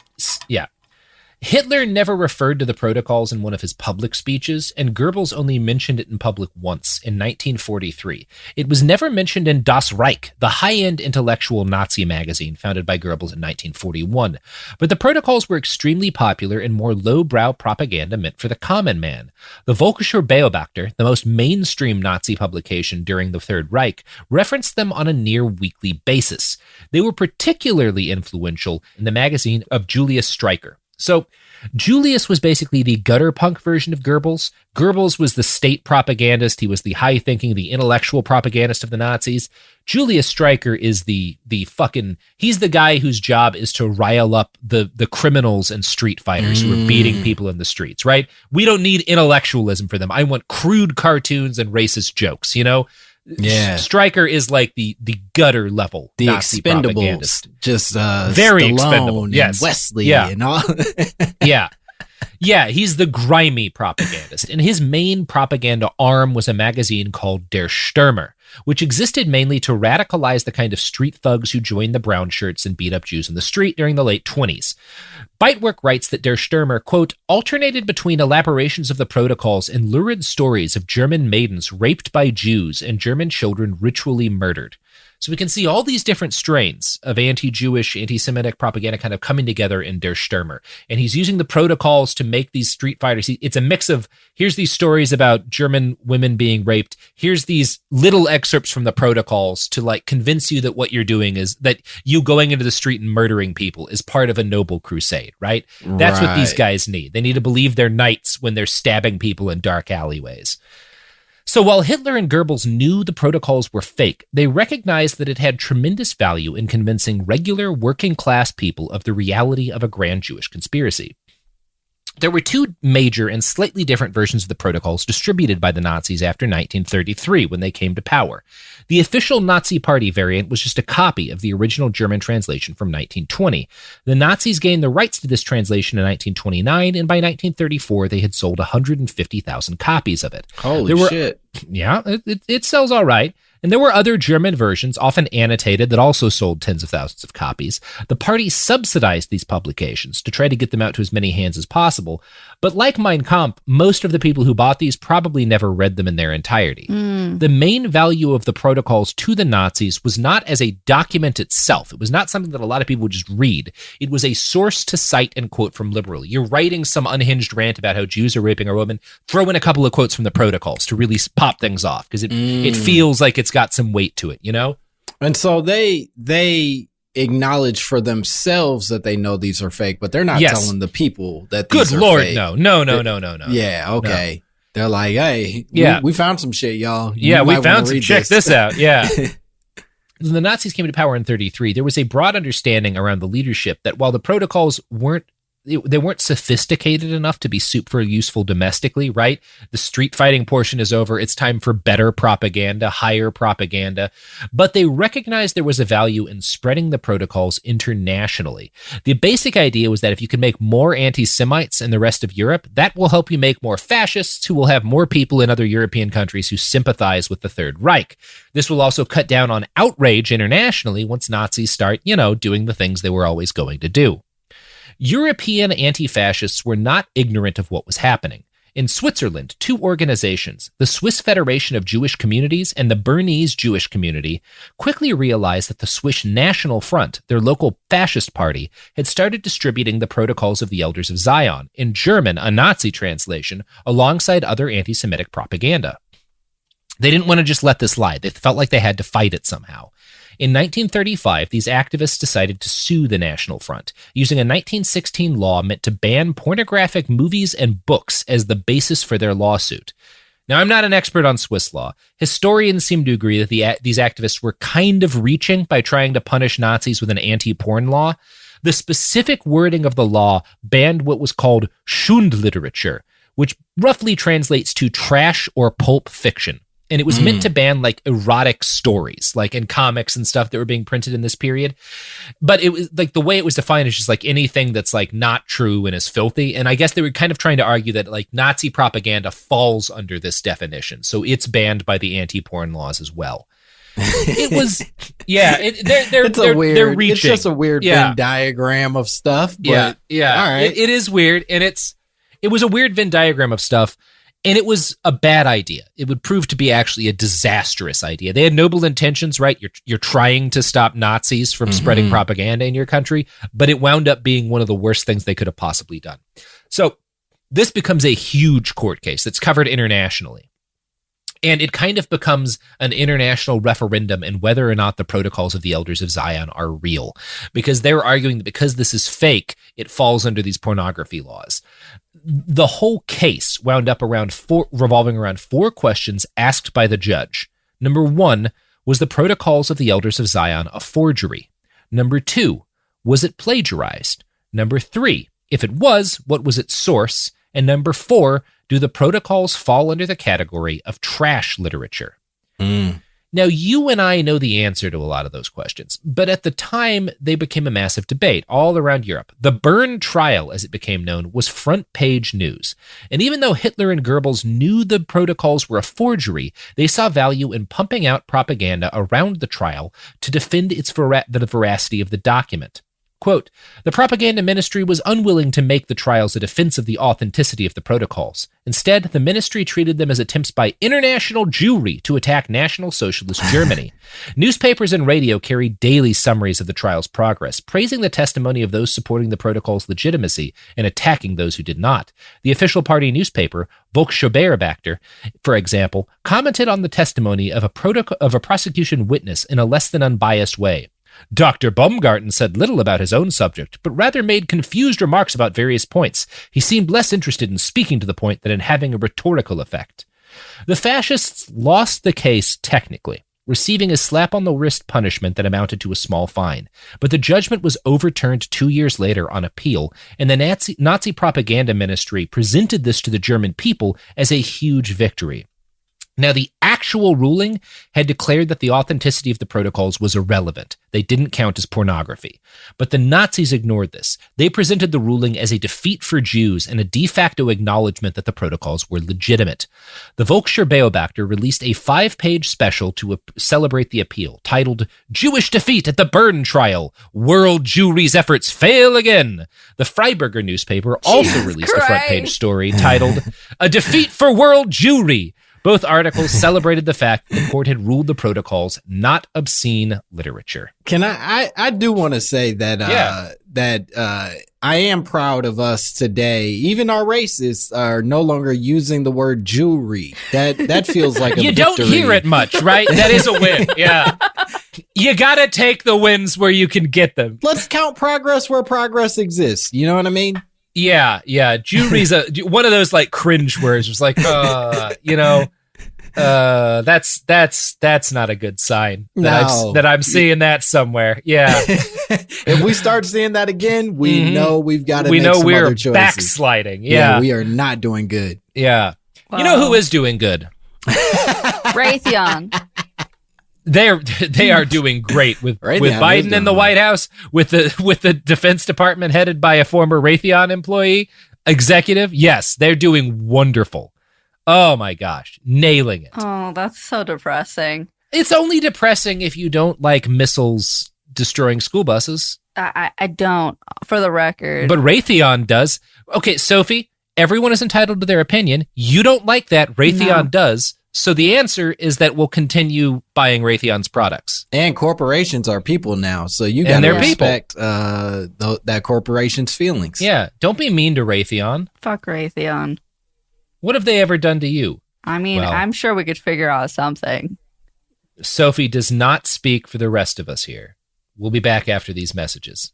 Hitler never referred to the protocols in one of his public speeches, and Goebbels only mentioned it in public once, in 1943. It was never mentioned in Das Reich, the high-end intellectual Nazi magazine founded by Goebbels in 1941. But the protocols were extremely popular and more lowbrow propaganda meant for the common man. The Völkischer Beobachter, the most mainstream Nazi publication during the Third Reich, referenced them on a near-weekly basis. They were particularly influential in the magazine of Julius Streicher. So Julius was basically the gutter punk version of Goebbels. Goebbels was the state propagandist. He was the high-thinking, the intellectual propagandist of the Nazis. Julius Streicher is he's the guy whose job is to rile up the criminals and street fighters who are beating people in the streets, right? We don't need intellectualism for them. I want crude cartoons and racist jokes, you know? Yeah, Stryker is like the gutter level, the Nazi Expendables, just very Stallone expendable. Yes, and Wesley, and all. Yeah, he's the grimy propagandist, and his main propaganda arm was a magazine called Der Stürmer, which existed mainly to radicalize the kind of street thugs who joined the brown shirts and beat up Jews in the street during the late 1920s. Beitwerk writes that Der Stürmer, quote, alternated between elaborations of the protocols and lurid stories of German maidens raped by Jews and German children ritually murdered. So we can see all these different strains of anti-Jewish, anti-Semitic propaganda kind of coming together in Der Stürmer. And he's using the protocols to make these street fighters. It's a mix of, here's these stories about German women being raped. Here's these little excerpts from the protocols to like convince you that what you're doing is that you going into the street and murdering people is part of a noble crusade, right? That's what these guys need. They need to believe they're knights when they're stabbing people in dark alleyways. So while Hitler and Goebbels knew the protocols were fake, they recognized that it had tremendous value in convincing regular working-class people of the reality of a grand Jewish conspiracy. There were two major and slightly different versions of the protocols distributed by the Nazis after 1933 when they came to power. The official Nazi Party variant was just a copy of the original German translation from 1920. The Nazis gained the rights to this translation in 1929, and by 1934 they had sold 150,000 copies of it. Holy shit. Yeah, it sells all right. And there were other German versions, often annotated, that also sold tens of thousands of copies. The party subsidized these publications to try to get them out to as many hands as possible. But like Mein Kampf, most of the people who bought these probably never read them in their entirety. The main value of the protocols to the Nazis was not as a document itself. It was not something that a lot of people would just read. It was a source to cite and quote from liberally. You're writing some unhinged rant about how Jews are raping our women, throw in a couple of quotes from the protocols to really pop things off, because it feels like it's got some weight to it, you know? And so they acknowledge for themselves that they know these are fake, but they're not telling the people that these are Lord, fake. no. Yeah, okay. No. They're like, hey, we found some shit, y'all. We found some. Check this out. Yeah. When the Nazis came to power in 1933, there was a broad understanding around the leadership that while the protocols weren't sophisticated enough to be super useful domestically, right? The street fighting portion is over. It's time for better propaganda, higher propaganda. But they recognized there was a value in spreading the protocols internationally. The basic idea was that if you can make more anti-Semites in the rest of Europe, that will help you make more fascists who will have more people in other European countries who sympathize with the Third Reich. This will also cut down on outrage internationally once Nazis start, doing the things they were always going to do. European anti-fascists were not ignorant of what was happening. In Switzerland, two organizations, the Swiss Federation of Jewish Communities and the Bernese Jewish Community, quickly realized that the Swiss National Front, their local fascist party, had started distributing the Protocols of the Elders of Zion, in German, a Nazi translation, alongside other anti-Semitic propaganda. They didn't want to just let this slide. They felt like they had to fight it somehow. In 1935, these activists decided to sue the National Front, using a 1916 law meant to ban pornographic movies and books as the basis for their lawsuit. Now, I'm not an expert on Swiss law. Historians seem to agree that these activists were kind of reaching by trying to punish Nazis with an anti-porn law. The specific wording of the law banned what was called Schundliteratur, which roughly translates to trash or pulp fiction. And it was meant to ban like erotic stories, like in comics and stuff that were being printed in this period. But it was like the way it was defined is just like anything that's like not true and is filthy. And I guess they were kind of trying to argue that like Nazi propaganda falls under this definition. So it's banned by the anti-porn laws as well. It was, they're reaching. It's just a weird Venn diagram of stuff. But, yeah. All right. It is weird. And it was a weird Venn diagram of stuff. And it was a bad idea. It would prove to be actually a disastrous idea. They had noble intentions, right? You're trying to stop Nazis from spreading propaganda in your country, but it wound up being one of the worst things they could have possibly done. So this becomes a huge court case that's covered internationally. And it kind of becomes an international referendum in whether or not the Protocols of the Elders of Zion are real, because they're arguing that because this is fake, it falls under these pornography laws. The whole case wound up revolving around four questions asked by the judge. Number one, was the Protocols of the Elders of Zion a forgery? Number two, was it plagiarized? Number three, if it was, what was its source? And number four, do the protocols fall under the category of trash literature? Now, you and I know the answer to a lot of those questions, but at the time, they became a massive debate all around Europe. The Bern trial, as it became known, was front-page news. And even though Hitler and Goebbels knew the protocols were a forgery, they saw value in pumping out propaganda around the trial to defend the veracity of the document. Quote, the propaganda ministry was unwilling to make the trials a defense of the authenticity of the protocols. Instead, the ministry treated them as attempts by international Jewry to attack National Socialist Germany. Newspapers and radio carried daily summaries of the trial's progress, praising the testimony of those supporting the protocol's legitimacy and attacking those who did not. The official party newspaper, Volksbeobachter, for example, commented on the testimony of a prosecution witness in a less than unbiased way. Dr. Baumgarten said little about his own subject, but rather made confused remarks about various points. He seemed less interested in speaking to the point than in having a rhetorical effect. The fascists lost the case technically. receiving a slap-on-the-wrist punishment that amounted to a small fine. But the judgment was overturned 2 years later on appeal, and the Nazi propaganda ministry presented this to the German people as a huge victory. Now, the actual ruling had declared that the authenticity of the protocols was irrelevant. They didn't count as pornography. But the Nazis ignored this. They presented the ruling as a defeat for Jews and a de facto acknowledgement that the protocols were legitimate. The Volkscher Beobachter released a 5-page special to celebrate the appeal, titled Jewish Defeat at the Bern Trial. World Jewry's Efforts Fail Again. The Freiburger newspaper also released a front-page story titled A Defeat for World Jewry. Both articles celebrated the fact that the court had ruled the protocols not obscene literature. Can I do want to say that I am proud of us today. Even our racists are no longer using the word Jewry. That feels like a you victory. Don't hear it much, right? That is a win. Yeah. You got to take the wins where you can get them. Let's count progress where progress exists. You know what I mean? Yeah. Jewry's one of those like cringe words. It's like, that's not a good sign that I'm seeing that somewhere. Yeah. If we start seeing that again, we know we've got to make some other choices. Backsliding. Yeah. We are not doing good. Yeah. Wow. You know who is doing good? Raytheon. They are doing great with Biden in the White House, with the Defense Department headed by a former Raytheon employee executive. Yes, they're doing wonderful. Oh my gosh, nailing it. Oh, that's so depressing. It's only depressing if you don't like missiles destroying school buses. I don't, for the record. But Raytheon does. Okay, Sophie, everyone is entitled to their opinion. You don't like that. Raytheon does. So the answer is that we'll continue buying Raytheon's products. And corporations are people now, so you got to respect that corporation's feelings. Yeah, don't be mean to Raytheon. Fuck Raytheon. What have they ever done to you? I mean, I'm sure we could figure out something. Sophie does not speak for the rest of us here. We'll be back after these messages.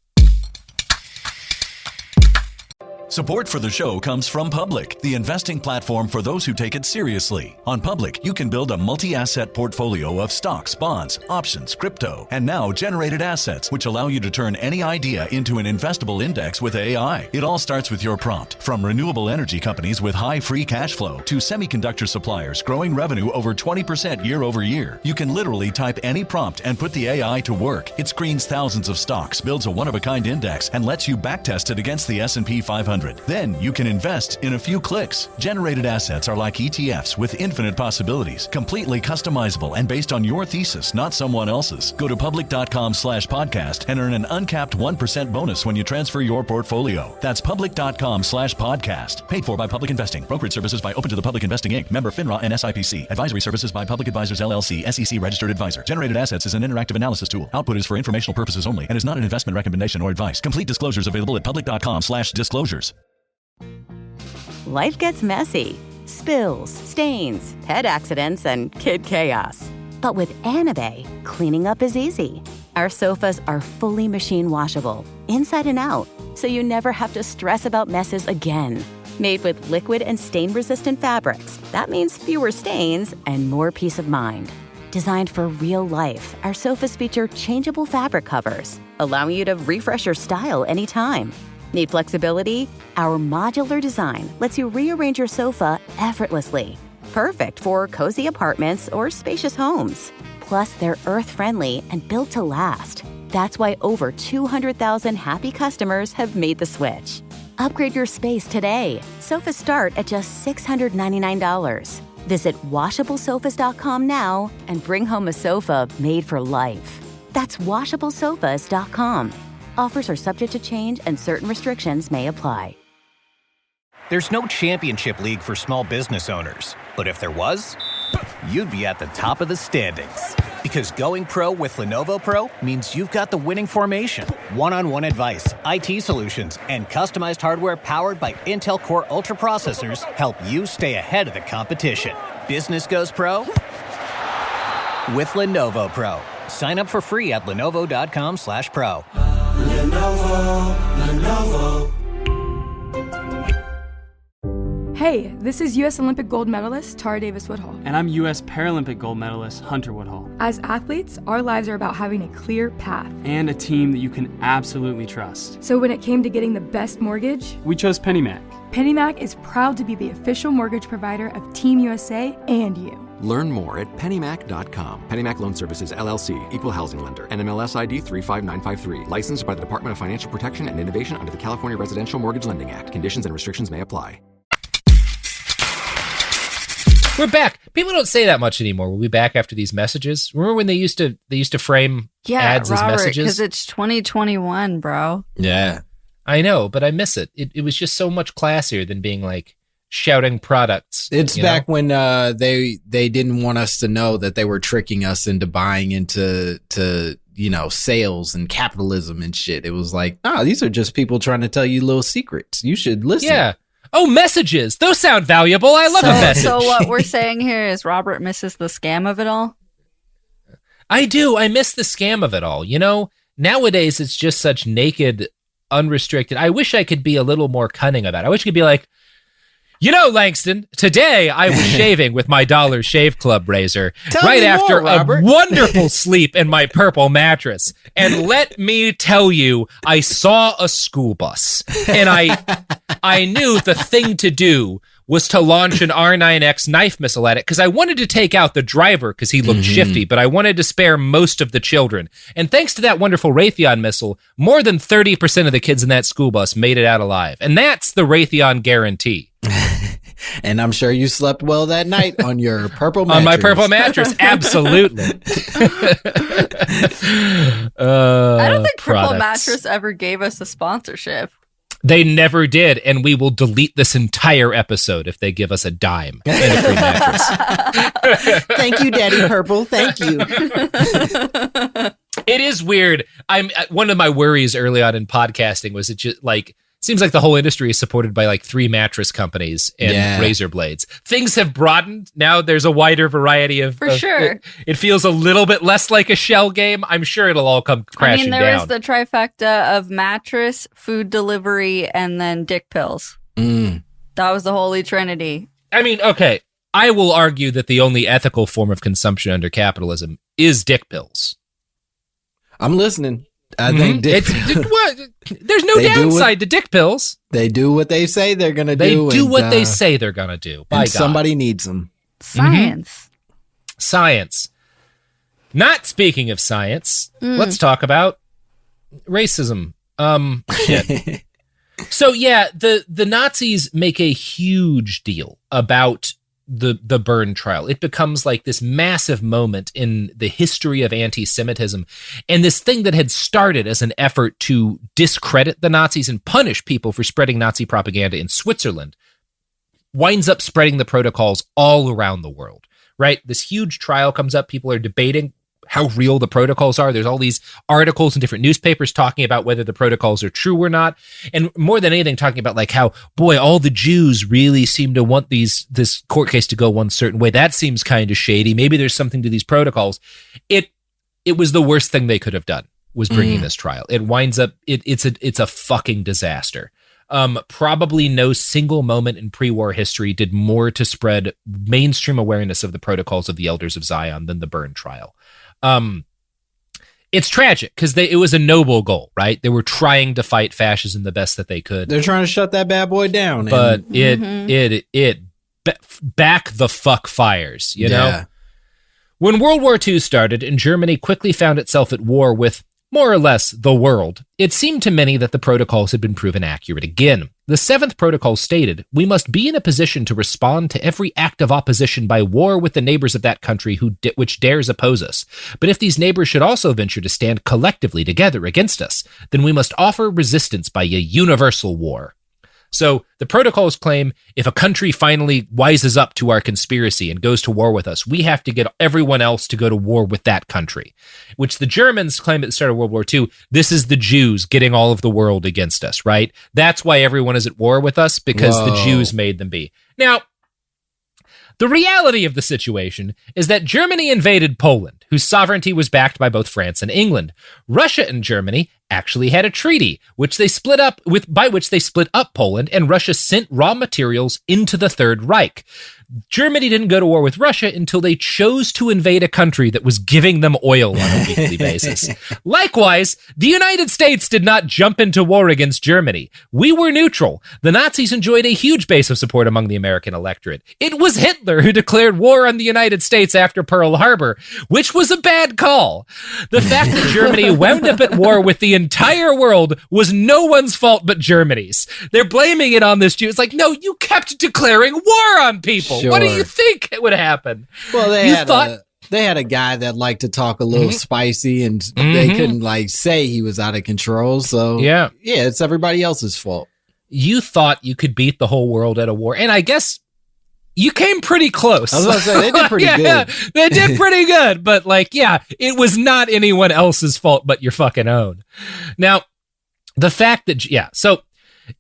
Support for the show comes from Public, the investing platform for those who take it seriously. On Public, you can build a multi-asset portfolio of stocks, bonds, options, crypto, and now generated assets, which allow you to turn any idea into an investable index with AI. It all starts with your prompt. From renewable energy companies with high free cash flow to semiconductor suppliers growing revenue over 20% year over year, you can literally type any prompt and put the AI to work. It screens thousands of stocks, builds a one-of-a-kind index, and lets you backtest it against the S&P 500. Then you can invest in a few clicks. Generated assets are like ETFs with infinite possibilities, completely customizable and based on your thesis, not someone else's. Go to public.com/podcast and earn an uncapped 1% bonus when you transfer your portfolio. That's public.com/podcast. Paid for by Public Investing. Brokerage services by Open to the Public Investing Inc. Member FINRA and SIPC. Advisory services by Public Advisors LLC, SEC registered advisor. Generated assets is an interactive analysis tool. Output is for informational purposes only and is not an investment recommendation or advice. Complete disclosures available at public.com/disclosures. Life gets messy. Spills, stains, pet accidents, and kid chaos. But with Anabay, cleaning up is easy. Our sofas are fully machine washable, inside and out, so you never have to stress about messes again. Made with liquid and stain-resistant fabrics, that means fewer stains and more peace of mind. Designed for real life, our sofas feature changeable fabric covers, allowing you to refresh your style anytime. Need flexibility? Our modular design lets you rearrange your sofa effortlessly. Perfect for cozy apartments or spacious homes. Plus, they're earth-friendly and built to last. That's why over 200,000 happy customers have made the switch. Upgrade your space today. Sofas start at just $699. Visit washablesofas.com now and bring home a sofa made for life. That's washablesofas.com. Offers are subject to change and certain restrictions may apply. There's no championship league for small business owners, but if there was, you'd be at the top of the standings. Because going pro with Lenovo Pro means you've got the winning formation. One-on-one advice, IT solutions, and customized hardware powered by Intel Core Ultra processors help you stay ahead of the competition. Business goes pro with Lenovo Pro. Sign up for free at lenovo.com/pro. Lenovo. Hey, this is U.S. Olympic gold medalist Tara Davis Woodhull. And I'm U.S. Paralympic gold medalist Hunter Woodhull. As athletes, our lives are about having a clear path. And a team that you can absolutely trust. So when it came to getting the best mortgage, we chose PennyMac. PennyMac is proud to be the official mortgage provider of Team USA and you. Learn more at pennymac.com. PennyMac Loan Services, LLC, Equal Housing Lender, NMLS ID 35953. Licensed by the Department of Financial Protection and Innovation under the California Residential Mortgage Lending Act. Conditions and restrictions may apply. We're back. People don't say that much anymore. We'll be back after these messages. Remember when they used to frame ads as messages? Because it's 2021, bro. Yeah. I know, but I miss it. It was just so much classier than being like shouting products. It's back when they didn't want us to know that they were tricking us into buying into sales and capitalism and shit. It was like, these are just people trying to tell you little secrets. You should listen. Yeah. Oh, messages. Those sound valuable. I love a message. So what we're saying here is Robert misses the scam of it all? I do. I miss the scam of it all. You know, nowadays it's just such naked, unrestricted. I wish I could be a little more cunning about it. I wish I could be like, Langston, today I was shaving with my Dollar Shave Club razor after a wonderful sleep in my purple mattress. And let me tell you, I saw a school bus. And I knew the thing to do was to launch an R9X knife missile at it because I wanted to take out the driver because he looked shifty, but I wanted to spare most of the children. And thanks to that wonderful Raytheon missile, more than 30% of the kids in that school bus made it out alive. And that's the Raytheon guarantee. And I'm sure you slept well that night on your purple mattress. On my purple mattress, absolutely. I don't think Purple Mattress ever gave us a sponsorship. They never did, and we will delete this entire episode if they give us a dime and a free mattress. Thank you, Daddy Purple. Thank you. It is weird. One of my worries early on in podcasting was it just seems like the whole industry is supported by like 3 mattress companies and razor blades. Things have broadened. Now there's a wider variety of... For sure. It feels a little bit less like a shell game. I'm sure it'll all come crashing down. There is the trifecta of mattress, food delivery, and then dick pills. That was the holy trinity. I mean, okay, I will argue that the only ethical form of consumption under capitalism is dick pills. I'm listening. I think there's no downside to dick pills. They do what they say they're going to do. They do what they say they're going to do. By God. Somebody needs them. Science. Science. Not speaking of science, let's talk about racism. Shit. So yeah, the Nazis make a huge deal about the Byrne trial. It becomes like this massive moment in the history of anti-Semitism, and this thing that had started as an effort to discredit the Nazis and punish people for spreading Nazi propaganda in Switzerland winds up spreading the protocols all around the world, right? This huge trial comes up. People are debating how real the protocols are. There's all these articles in different newspapers talking about whether the protocols are true or not. And more than anything, talking about like how, boy, all the Jews really seem to want this court case to go one certain way. That seems kind of shady. Maybe there's something to these protocols. It was the worst thing they could have done, was bringing this trial. It winds up, it's a fucking disaster. Probably no single moment in pre-war history did more to spread mainstream awareness of the protocols of the Elders of Zion than the Byrne trial. It's tragic because it was a noble goal, right? They were trying to fight fascism the best that they could. They're trying to shut that bad boy down. But it back the fuck fires, you know? When World War II started and Germany quickly found itself at war with more or less the world, it seemed to many that the protocols had been proven accurate again. The 7th protocol stated, "We must be in a position to respond to every act of opposition by war with the neighbors of that country which dares oppose us. But if these neighbors should also venture to stand collectively together against us, then we must offer resistance by a universal war." So the protocols claim if a country finally wises up to our conspiracy and goes to war with us, we have to get everyone else to go to war with that country, which the Germans claim at the start of World War II. This is the Jews getting all of the world against us, right? That's why everyone is at war with us, because the Jews made them be. Now, the reality of the situation is that Germany invaded Poland, whose sovereignty was backed by both France and England. Russia and Germany actually had a treaty by which they split up Poland, and Russia sent raw materials into the Third Reich. Germany didn't go to war with Russia until they chose to invade a country that was giving them oil on a weekly basis. Likewise, the United States did not jump into war against Germany. We were neutral. The Nazis enjoyed a huge base of support among the American electorate. It was Hitler who declared war on the United States after Pearl Harbor, which was a bad call. The fact that Germany wound up at war with the entire world was no one's fault but Germany's. They're blaming it on this Jew. It's like, no, you kept declaring war on people. Sure. What do you think would happen? Well, they had a guy that liked to talk a little spicy, and they couldn't say he was out of control. So yeah, it's everybody else's fault. You thought you could beat the whole world at a war, and I guess you came pretty close. I was going to say, they did pretty good. Yeah, they did pretty good, but it was not anyone else's fault but your fucking own. Now, the fact that so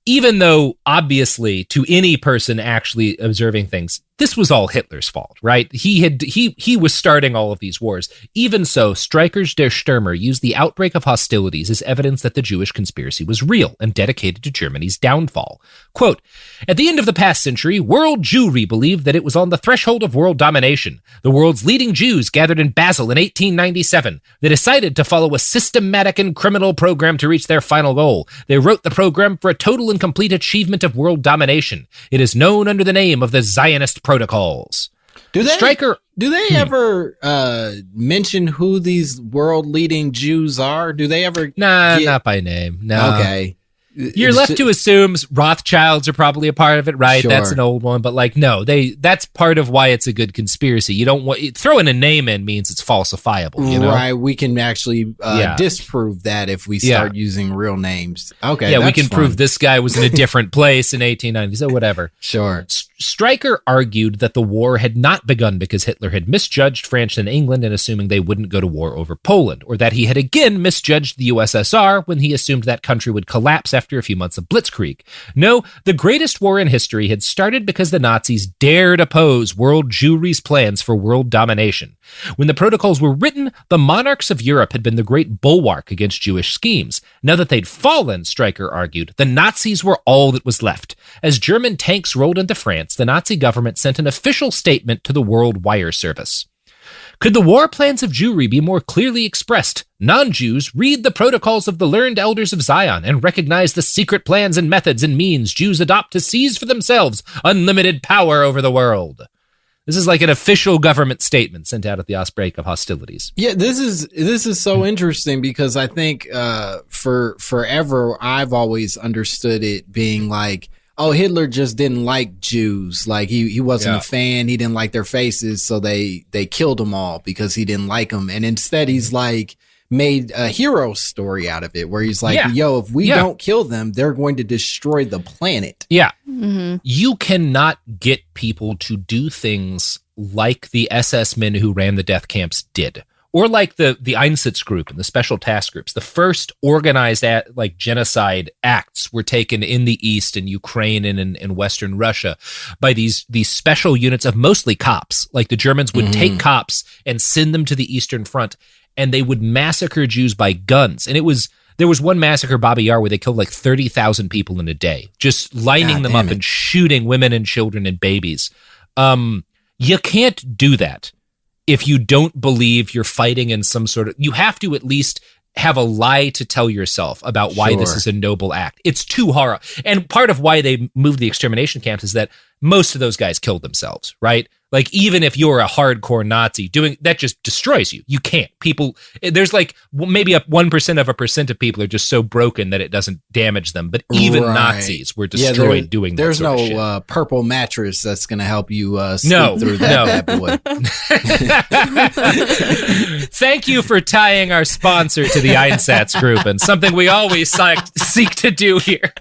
even though obviously to any person actually observing things, this was all Hitler's fault, right? He was starting all of these wars. Even so, Streicher's Der Stürmer used the outbreak of hostilities as evidence that the Jewish conspiracy was real and dedicated to Germany's downfall. Quote, at the end of the past century, world Jewry believed that it was on the threshold of world domination. The world's leading Jews gathered in Basel in 1897. They decided to follow a systematic and criminal program to reach their final goal. They wrote the program for a total and complete achievement of world domination. It is known under the name of the Zionist protocols. Do they ever mention who these world leading Jews are? Do they ever? Nah, not by name. No. Okay. You're left to assume Rothschilds are probably a part of it, right? Sure. That's an old one, but no, that's part of why it's a good conspiracy. You don't want throwing a name in means it's falsifiable, you know? Right? We can actually disprove that if we start using real names. Okay, yeah, we can prove this guy was in a different place in 1890s or whatever. Sure. Streicher argued that the war had not begun because Hitler had misjudged France and England in assuming they wouldn't go to war over Poland, or that he had again misjudged the USSR when he assumed that country would collapse after a few months of blitzkrieg. No, the greatest war in history had started because the Nazis dared oppose world Jewry's plans for world domination. When the protocols were written, the monarchs of Europe had been the great bulwark against Jewish schemes. Now that they'd fallen, Streicher argued, the Nazis were all that was left. As German tanks rolled into France, the Nazi government sent an official statement to the World Wire Service. Could the war plans of Jewry be more clearly expressed? Non-Jews read the protocols of the learned elders of Zion and recognize the secret plans and methods and means Jews adopt to seize for themselves unlimited power over the world. This is like an official government statement sent out at the outbreak of hostilities. Yeah, this is so interesting because I think for forever I've always understood it being like, oh, Hitler just didn't like Jews. Like he wasn't a fan. He didn't like their faces, so they killed them all because he didn't like them. And instead, he's like made a hero story out of it, where he's like, "Yo, if we don't kill them, they're going to destroy the planet." Yeah, you cannot get people to do things like the SS men who ran the death camps did. Or like the Einsatz group and the special task groups. The first organized genocide acts were taken in the East, in Ukraine and in Western Russia by these special units of mostly cops. Like the Germans would take cops and send them to the Eastern Front, and they would massacre Jews by guns. And there was one massacre, Babi Yar, where they killed 30,000 people in a day, just lining them up and shooting women and children and babies. You can't do that if you don't believe you're fighting in some sort of, you have to at least have a lie to tell yourself about why this is a noble act. It's too hard. And part of why they moved the extermination camps is that most of those guys killed themselves, right? Like, even if you're a hardcore Nazi, doing that just destroys you. You can't. People, there's maybe 1% of people are just so broken that it doesn't damage them. But even Nazis were destroyed doing that. There's sort no of shit. Purple mattress that's going to help you sleep through that bad boy. Thank you for tying our sponsor to the Einsatz group, and something we always seek to do here.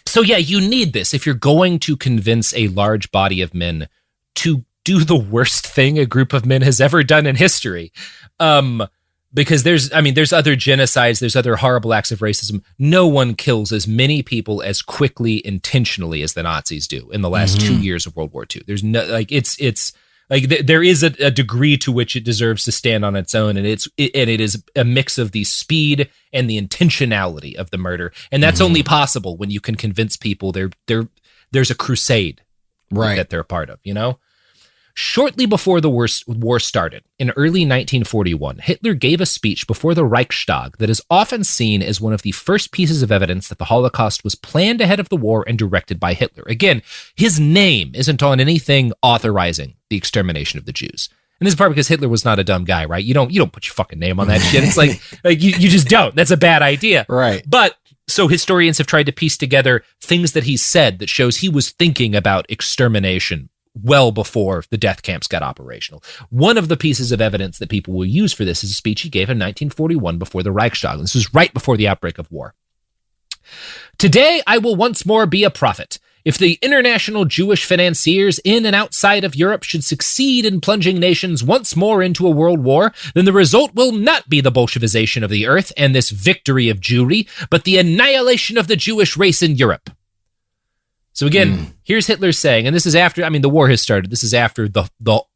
So yeah, you need this if you're going to convince a large body of men to do the worst thing a group of men has ever done in history. Because there's other genocides, there's other horrible acts of racism. No one kills as many people as quickly, intentionally as the Nazis do in the last 2 years of World War II. There's no, it's Like there is a degree to which it deserves to stand on its own, and it is a mix of the speed and the intentionality of the murder, and that's only possible when you can convince people there's a crusade that they're a part of. You know, shortly before the war started in early 1941, Hitler gave a speech before the Reichstag that is often seen as one of the first pieces of evidence that the Holocaust was planned ahead of the war and directed by Hitler. Again, his name isn't on anything authorizing the extermination of the Jews. And this is part because Hitler was not a dumb guy, right? You don't put your fucking name on that shit. It's like you just don't. That's a bad idea. Right. But so historians have tried to piece together things that he said that shows he was thinking about extermination well before the death camps got operational. One of the pieces of evidence that people will use for this is a speech he gave in 1941 before the Reichstag. This was right before the outbreak of war. Today, I will once more be a prophet. If the international Jewish financiers in and outside of Europe should succeed in plunging nations once more into a world war, then the result will not be the Bolshevization of the earth and this victory of Jewry, but the annihilation of the Jewish race in Europe. So again, here's Hitler saying, and this is after, the war has started. This is after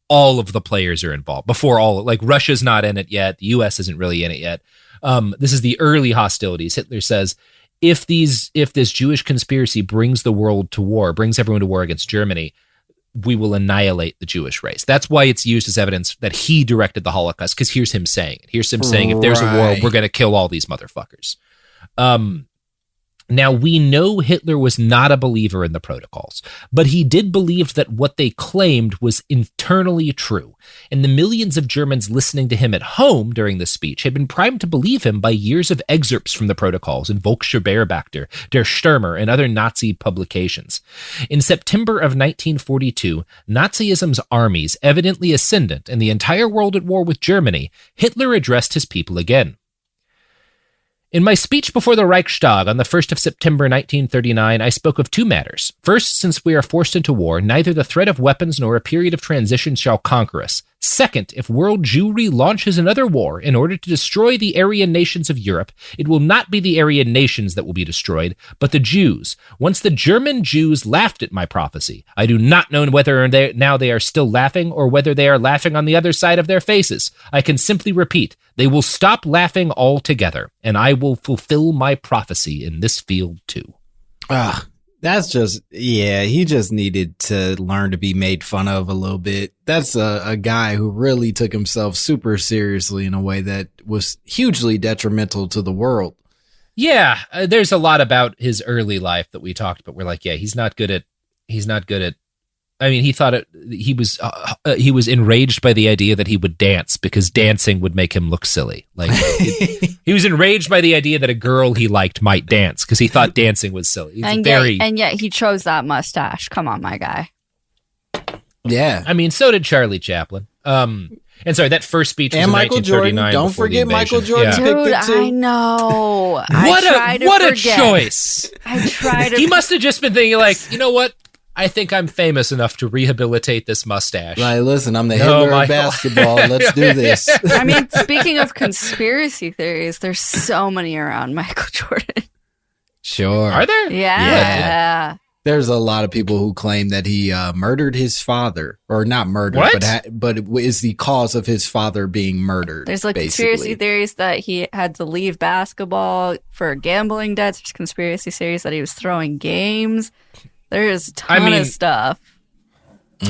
all of the players are involved. Before Russia's not in it yet. The US isn't really in it yet. This is the early hostilities. Hitler says, if this Jewish conspiracy brings the world to war, brings everyone to war against Germany, we will annihilate the Jewish race. That's why it's used as evidence that he directed the Holocaust, because here's him saying it. Here's him saying, if there's a war, we're going to kill all these motherfuckers. Now, we know Hitler was not a believer in the protocols, but he did believe that what they claimed was internally true, and the millions of Germans listening to him at home during the speech had been primed to believe him by years of excerpts from the protocols in Volkscher Beobachter, Der Stürmer, and other Nazi publications. In September of 1942, Nazism's armies evidently ascendant and the entire world at war with Germany, Hitler addressed his people again. In my speech before the Reichstag on the 1st of September 1939, I spoke of two matters. First, since we are forced into war, neither the threat of weapons nor a period of transition shall conquer us. Second, if world Jewry launches another war in order to destroy the Aryan nations of Europe, it will not be the Aryan nations that will be destroyed, but the Jews. Once the German Jews laughed at my prophecy. I do not know whether now they are still laughing or whether they are laughing on the other side of their faces. I can simply repeat, they will stop laughing altogether, and I will fulfill my prophecy in this field too. That's just, he just needed to learn to be made fun of a little bit. That's a guy who really took himself super seriously in a way that was hugely detrimental to the world. Yeah, there's a lot about his early life that we talked about. We're like, he's not good at, he was enraged by the idea that he would dance because dancing would make him look silly. Like he was enraged by the idea that a girl he liked might dance because he thought dancing was silly. And yet he chose that mustache. Come on, my guy. Yeah. So did Charlie Chaplin. And sorry, that first speech was and in Michael 1939. Jordan. Don't forget Michael Jordan. Yeah. Dude, I know. What a choice. I tried to. He must have just been thinking like, you know what? I think I'm famous enough to rehabilitate this mustache. Right, listen, I'm the Hitler of basketball. Let's do this. Speaking of conspiracy theories, there's so many around Michael Jordan. Sure. Are there? Yeah. There's a lot of people who claim that he murdered his father, or not murdered, but is the cause of his father being murdered. There's conspiracy theories that he had to leave basketball for gambling debts. There's conspiracy theories that he was throwing games. There's a ton of stuff.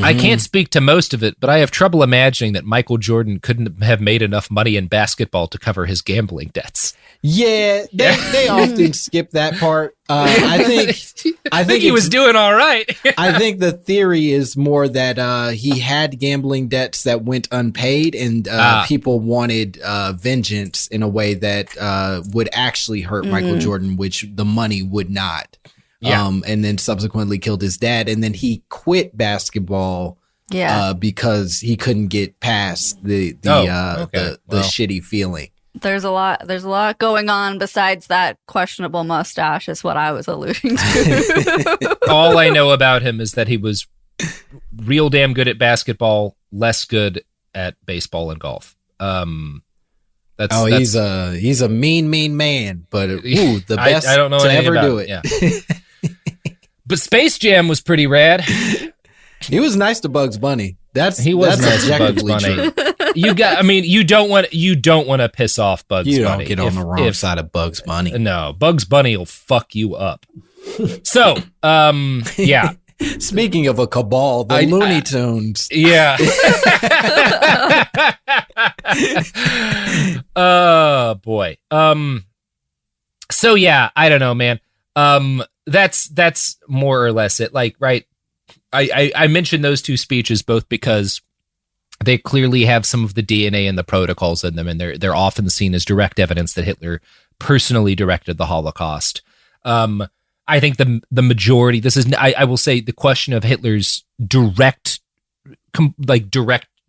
I can't speak to most of it, but I have trouble imagining that Michael Jordan couldn't have made enough money in basketball to cover his gambling debts. Yeah, they often skip that part. I think he was doing all right. I think the theory is more that he had gambling debts that went unpaid, and people wanted vengeance in a way that would actually hurt Michael Jordan, which the money would not. Yeah. And then subsequently killed his dad, and then he quit basketball because he couldn't get past the shitty feeling. There's a lot going on besides that questionable mustache is what I was alluding to. All I know about him is that he was real damn good at basketball, less good at baseball and golf. He's a mean man, but the best I don't know to ever do it. Yeah. But Space Jam was pretty rad. He was nice to Bugs Bunny. He wasn't as Bugs Bunny. You don't want to piss off Bugs Bunny. You don't get on the wrong side of Bugs Bunny. No, Bugs Bunny will fuck you up. So, yeah. Speaking of a cabal, the Looney Tunes. Yeah. Oh boy. So yeah, I don't know, man. That's more or less it. Like, right. I mentioned those two speeches both because they clearly have some of the DNA and the protocols in them, and they're often seen as direct evidence that Hitler personally directed the Holocaust. I think the majority. This is I will say the question of Hitler's direct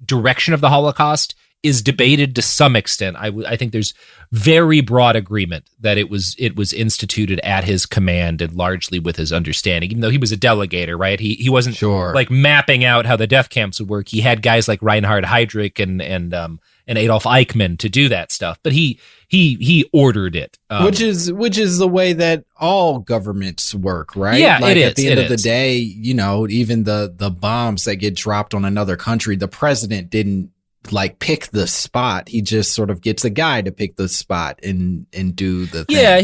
direction of the Holocaust is debated to some extent. I think there's very broad agreement that it was instituted at his command and largely with his understanding, even though he was a delegator, right? He wasn't like mapping out how the death camps would work. He had guys like Reinhard Heydrich and Adolf Eichmann to do that stuff, but he ordered it, which is the way that all governments work, right? Yeah, like it is. At the end of the day, even the bombs that get dropped on another country, the president didn't like pick the spot. He just sort of gets a guy to pick the spot and do the thing. Yeah,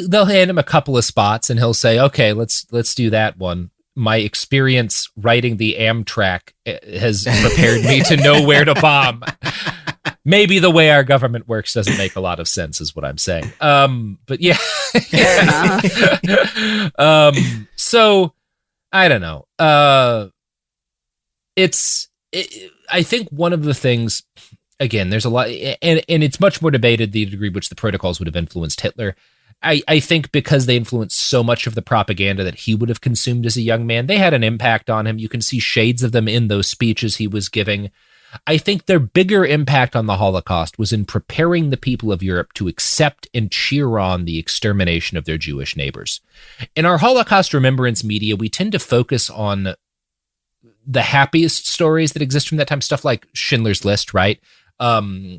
they'll hand him a couple of spots and he'll say, okay, let's do that one. My experience writing the Amtrak has prepared me to know where to bomb. Maybe the way our government works doesn't make a lot of sense, is what I'm saying. But yeah. Fair enough. So I don't know. I think one of the things, again, there's a lot, and it's much more debated the degree which the protocols would have influenced Hitler. I think because they influenced so much of the propaganda that he would have consumed as a young man, they had an impact on him. You can see shades of them in those speeches he was giving. I think their bigger impact on the Holocaust was in preparing the people of Europe to accept and cheer on the extermination of their Jewish neighbors. In our Holocaust remembrance media, we tend to focus on the happiest stories that exist from that time, stuff like Schindler's List, right?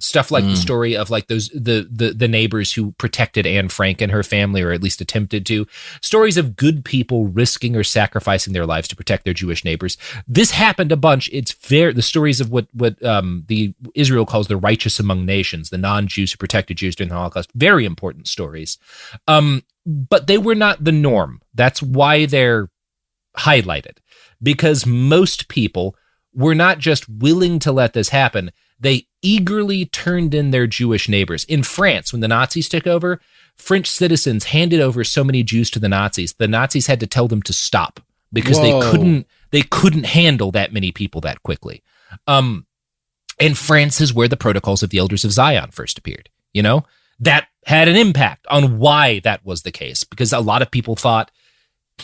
Stuff like the story of like those the neighbors who protected Anne Frank and her family, or at least attempted to. Stories of good people risking or sacrificing their lives to protect their Jewish neighbors. This happened a bunch. It's the stories of what the Israel calls the righteous among nations, the non-Jews who protected Jews during the Holocaust. Very important stories, but they were not the norm. That's why they're highlighted, because most people were not just willing to let this happen. They eagerly turned in their Jewish neighbors. In France, when the Nazis took over, French citizens handed over so many Jews to the Nazis had to tell them to stop because they couldn't handle that many people that quickly. And France is where the Protocols of the Elders of Zion first appeared. That had an impact on why that was the case, because a lot of people thought,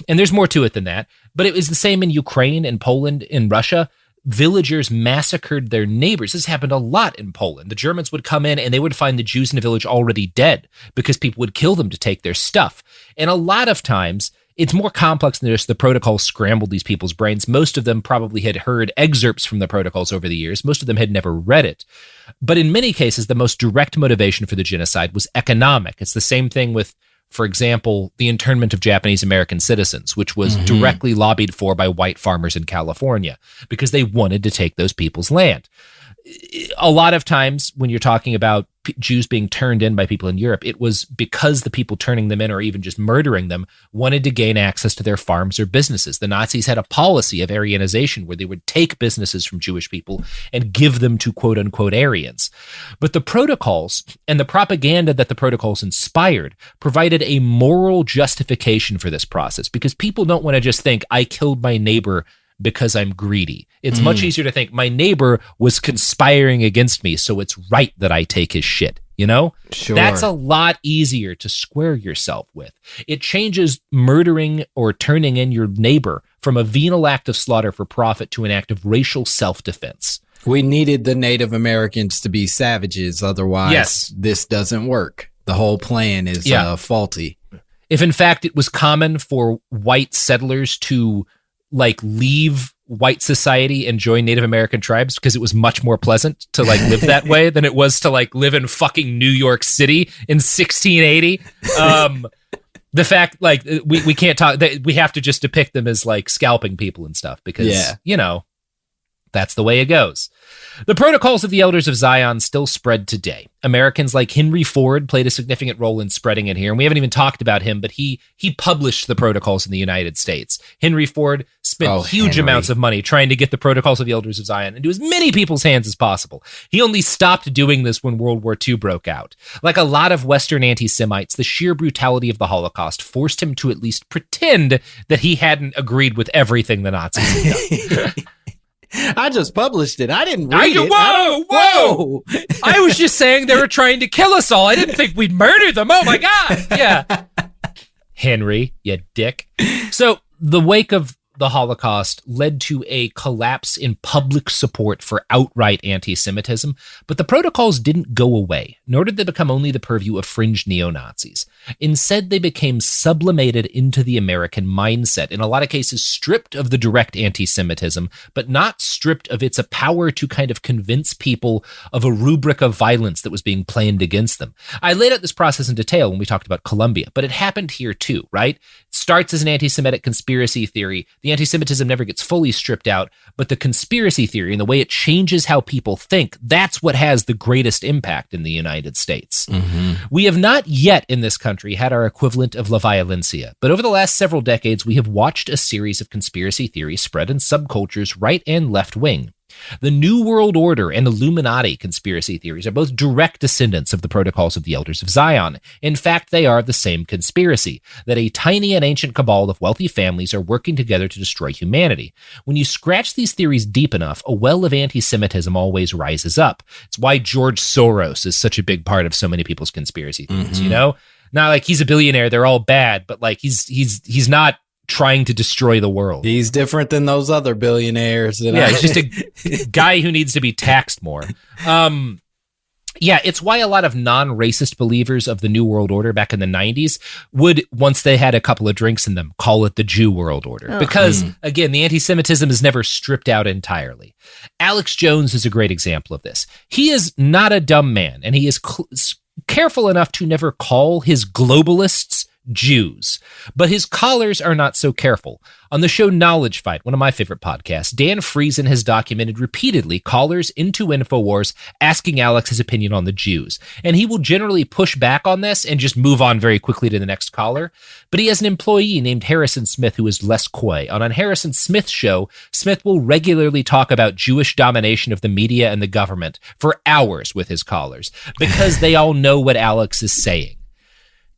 and there's more to it than that, but it was the same in Ukraine and Poland, in Russia. Villagers massacred their neighbors. This happened a lot in Poland. The Germans would come in and they would find the Jews in the village already dead because people would kill them to take their stuff. And a lot of times, it's more complex than just the protocols scrambled these people's brains. Most of them probably had heard excerpts from the protocols over the years. Most of them had never read it. But in many cases, the most direct motivation for the genocide was economic. It's the same thing with, for example, the internment of Japanese American citizens, which was directly lobbied for by white farmers in California because they wanted to take those people's land. A lot of times when you're talking about Jews being turned in by people in Europe, it was because the people turning them in, or even just murdering them, wanted to gain access to their farms or businesses. The Nazis had a policy of Aryanization where they would take businesses from Jewish people and give them to quote unquote Aryans. But the protocols and the propaganda that the protocols inspired provided a moral justification for this process, because people don't want to just think, I killed my neighbor because I'm greedy. It's much easier to think my neighbor was conspiring against me, so it's right that I take his shit. Sure. That's a lot easier to square yourself with. It changes murdering or turning in your neighbor from a venal act of slaughter for profit to an act of racial self-defense. We needed the Native Americans to be savages, otherwise this doesn't work. The whole plan is faulty. If in fact it was common for white settlers to leave white society and join Native American tribes because it was much more pleasant to live that way than it was to live in fucking New York City in 1680. The fact we can't talk, we have to just depict them as scalping people and stuff because the That's the way it goes. The protocols of the Elders of Zion still spread today. Americans like Henry Ford played a significant role in spreading it here, and we haven't even talked about him, but he published the protocols in the United States. Henry Ford spent huge amounts of money trying to get the protocols of the Elders of Zion into as many people's hands as possible. He only stopped doing this when World War II broke out. Like a lot of Western anti-Semites, the sheer brutality of the Holocaust forced him to at least pretend that he hadn't agreed with everything the Nazis had done. I just published it. I didn't read it. Whoa! I was just saying they were trying to kill us all. I didn't think we'd murder them. Oh my God. Yeah. Henry, you dick. So the wake of the Holocaust led to a collapse in public support for outright anti-Semitism, but the protocols didn't go away, nor did they become only the purview of fringe neo-Nazis. Instead, they became sublimated into the American mindset, in a lot of cases stripped of the direct anti-Semitism, but not stripped of its power to kind of convince people of a rubric of violence that was being planned against them. I laid out this process in detail when we talked about Columbia, but it happened here too, right? It starts as an anti-Semitic conspiracy theory. The anti-Semitism never gets fully stripped out, but the conspiracy theory and the way it changes how people think, that's what has the greatest impact in the United States. Mm-hmm. We have not yet in this country had our equivalent of La Violencia, but over the last several decades, we have watched a series of conspiracy theories spread in subcultures right and left wing. The New World Order and Illuminati conspiracy theories are both direct descendants of the protocols of the Elders of Zion. In fact, they are the same conspiracy, that a tiny and ancient cabal of wealthy families are working together to destroy humanity. When you scratch these theories deep enough, a well of anti-Semitism always rises up. It's why George Soros is such a big part of so many people's conspiracy theories, you know? Not like he's a billionaire, they're all bad, but like he's not trying to destroy the world. He's different than those other billionaires. He's just a guy who needs to be taxed more. It's why a lot of non-racist believers of the New World Order back in the 90s would, once they had a couple of drinks in them, call it the Jew World Order. Because, again, the anti-Semitism is never stripped out entirely. Alex Jones is a great example of this. He is not a dumb man, and he is careful enough to never call his globalists Jews, but his callers are not so careful. On the show Knowledge Fight, one of my favorite podcasts, Dan Friesen has documented repeatedly callers into InfoWars asking Alex his opinion on the Jews, and he will generally push back on this and just move on very quickly to the next caller. But he has an employee named Harrison Smith who is less coy. On Harrison Smith's show, Smith will regularly talk about Jewish domination of the media and the government for hours with his callers, because they all know what Alex is saying.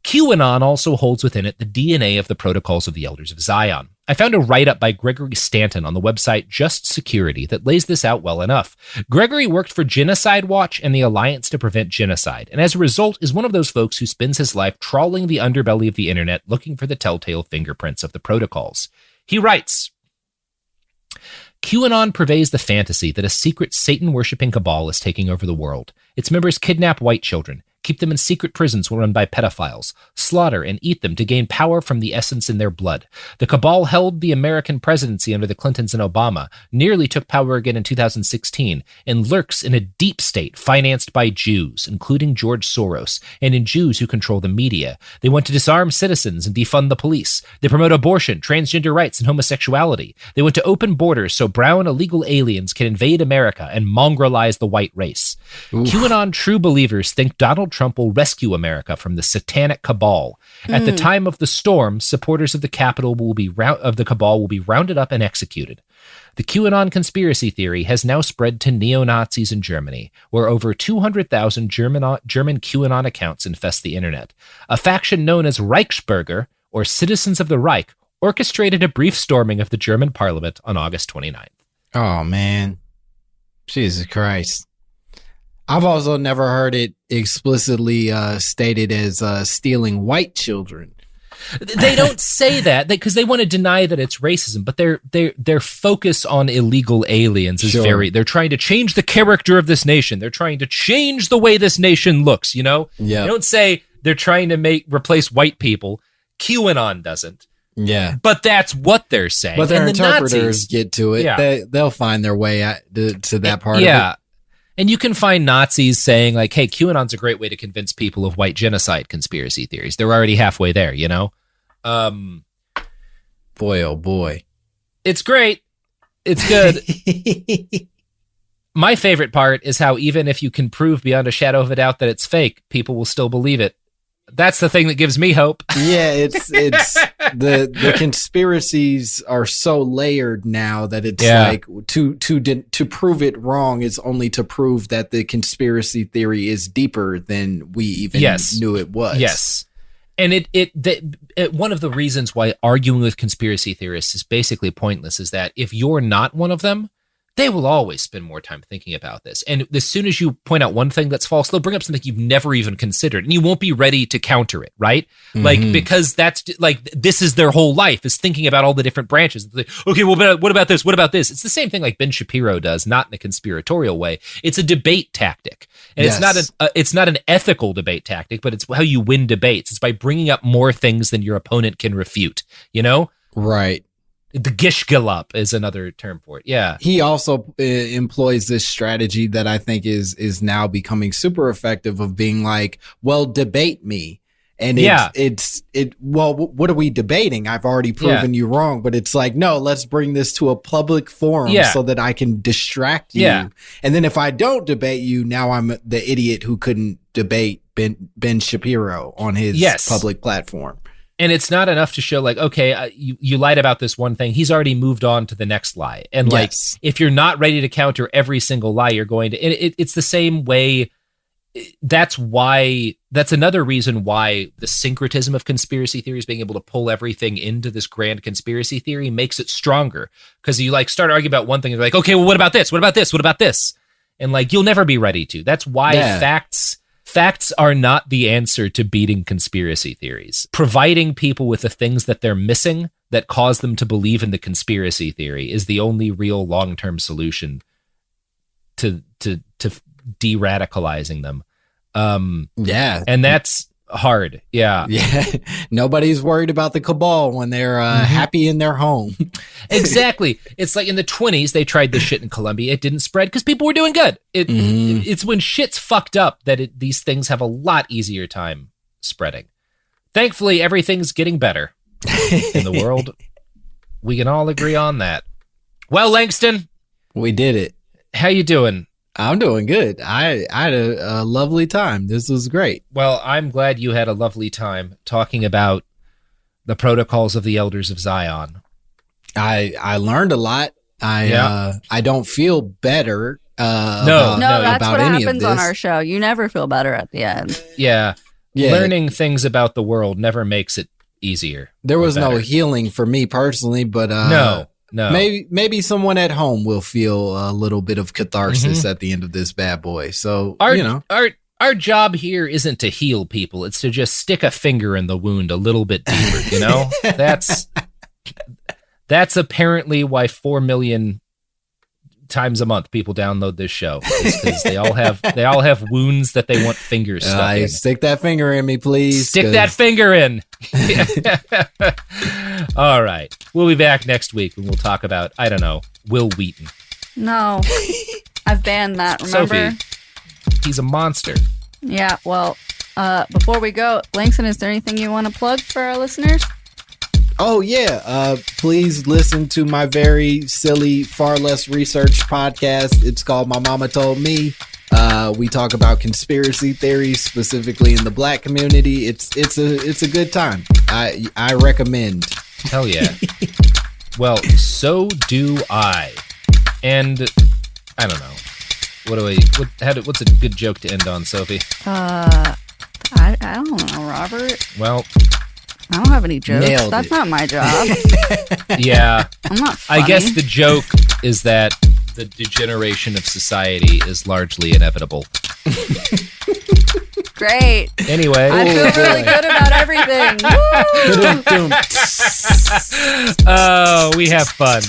QAnon also holds within it the DNA of the protocols of the Elders of Zion. I found a write-up by Gregory Stanton on the website Just Security that lays this out well enough. Gregory worked for Genocide Watch and the Alliance to Prevent Genocide, and as a result is one of those folks who spends his life trawling the underbelly of the internet looking for the telltale fingerprints of the protocols. He writes, QAnon purveys the fantasy that a secret Satan-worshipping cabal is taking over the world. Its members kidnap white children, keep them in secret prisons run by pedophiles, slaughter and eat them to gain power from the essence in their blood. The cabal held the American presidency under the Clintons and Obama, nearly took power again in 2016, and lurks in a deep state financed by Jews, including George Soros, and in Jews who control the media. They want to disarm citizens and defund the police. They promote abortion, transgender rights, and homosexuality. They want to open borders so brown illegal aliens can invade America and mongrelize the white race. Oof. QAnon true believers think Donald Trump will rescue America from the satanic cabal. At the time of the storm, supporters of the cabal will be rounded up and executed. The QAnon conspiracy theory has now spread to neo-Nazis in Germany, where over 200,000 German QAnon accounts infest the internet. A faction known as Reichsbürger, or Citizens of the Reich, orchestrated a brief storming of the German parliament on August 29th. Oh, man. Jesus Christ. I've also never heard it explicitly stated as stealing white children. They don't say that because they want to deny that it's racism, but their focus on illegal aliens is they're trying to change the character of this nation. They're trying to change the way this nation looks, you know? Yeah. They don't say they're trying to replace white people. QAnon doesn't. Yeah. But that's what they're saying. But their and interpreters Nazis, get to it. Yeah. They'll find their way to that part of it. Yeah. And you can find Nazis saying, like, hey, QAnon's a great way to convince people of white genocide conspiracy theories. They're already halfway there, you know? Boy, oh boy. It's great. It's good. My favorite part is how even if you can prove beyond a shadow of a doubt that it's fake, people will still believe it. That's the thing that gives me hope. Yeah, it's the conspiracies are so layered now that it's like to prove it wrong is only to prove that the conspiracy theory is deeper than we even knew it was. Yes. And one of the reasons why arguing with conspiracy theorists is basically pointless is that if you're not one of them, they will always spend more time thinking about this. And as soon as you point out one thing that's false, they'll bring up something you've never even considered, and you won't be ready to counter it, right? Mm-hmm. Like, because that's like, this is their whole life, is thinking about all the different branches. Like, okay, well, what about this? What about this? It's the same thing like Ben Shapiro does, not in a conspiratorial way. It's a debate tactic. And it's not an ethical debate tactic, but it's how you win debates. It's by bringing up more things than your opponent can refute, you know? Right. The gishgalop is another term for it. Yeah. He also employs this strategy that I think is now becoming super effective of being like, well, debate me. And well, what are we debating? I've already proven you wrong, but it's like, no, let's bring this to a public forum so that I can distract you. Yeah. And then if I don't debate you, now I'm the idiot who couldn't debate Ben Shapiro on his public platform. And it's not enough to show like, okay, you lied about this one thing. He's already moved on to the next lie. And like, if you're not ready to counter every single lie, you're going to, it's the same way. That's another reason why the syncretism of conspiracy theories, being able to pull everything into this grand conspiracy theory, makes it stronger. Because you like start arguing about one thing and you're like, okay, well, what about this? What about this? What about this? And like, you'll never be ready to. That's why Facts are not the answer to beating conspiracy theories. Providing people with the things that they're missing that cause them to believe in the conspiracy theory is the only real long-term solution to de-radicalizing them. And that's hard. Yeah. Nobody's worried about the cabal when they're happy in their home. Exactly. It's like in the 1920s, they tried this shit in Colombia. It didn't spread because people were doing good. It's when shit's fucked up that these things have a lot easier time spreading. Thankfully, everything's getting better in the world. We can all agree on that. Well, Langston. We did it. How you doing? I'm doing good. I had a lovely time. This was great. Well, I'm glad you had a lovely time talking about the protocols of the Elders of Zion. I learned a lot. I don't feel better. No, that's what happens on our show. You never feel better at the end. Yeah. Learning things about the world never makes it easier. There was no healing for me personally, but no. Maybe someone at home will feel a little bit of catharsis at the end of this bad boy. So our job here isn't to heal people; it's to just stick a finger in the wound a little bit deeper. You know, that's apparently why 4 million times a month people download this show, because they all have wounds that they want fingers stuck in. Stick that finger in me, please. Stick that finger in. All right. We'll be back next week when we'll talk about, I don't know, Will Wheaton. No. I've banned that, remember? Sophie, he's a monster. Yeah, well, before we go, Langston, is there anything you want to plug for our listeners? Oh, yeah. Please listen to my very silly, far less researched podcast. It's called My Mama Told Me. We talk about conspiracy theories, specifically in the Black community. It's a good time. I recommend. Hell yeah. Well, so do I. And I don't know. What's a good joke to end on, Sophie? I don't know, Robert. Well, I don't have any jokes. That's not my job. Yeah. I'm not funny. I guess the joke is that the degeneration of society is largely inevitable. Great. Anyway. I feel really good about everything. Oh, we have fun.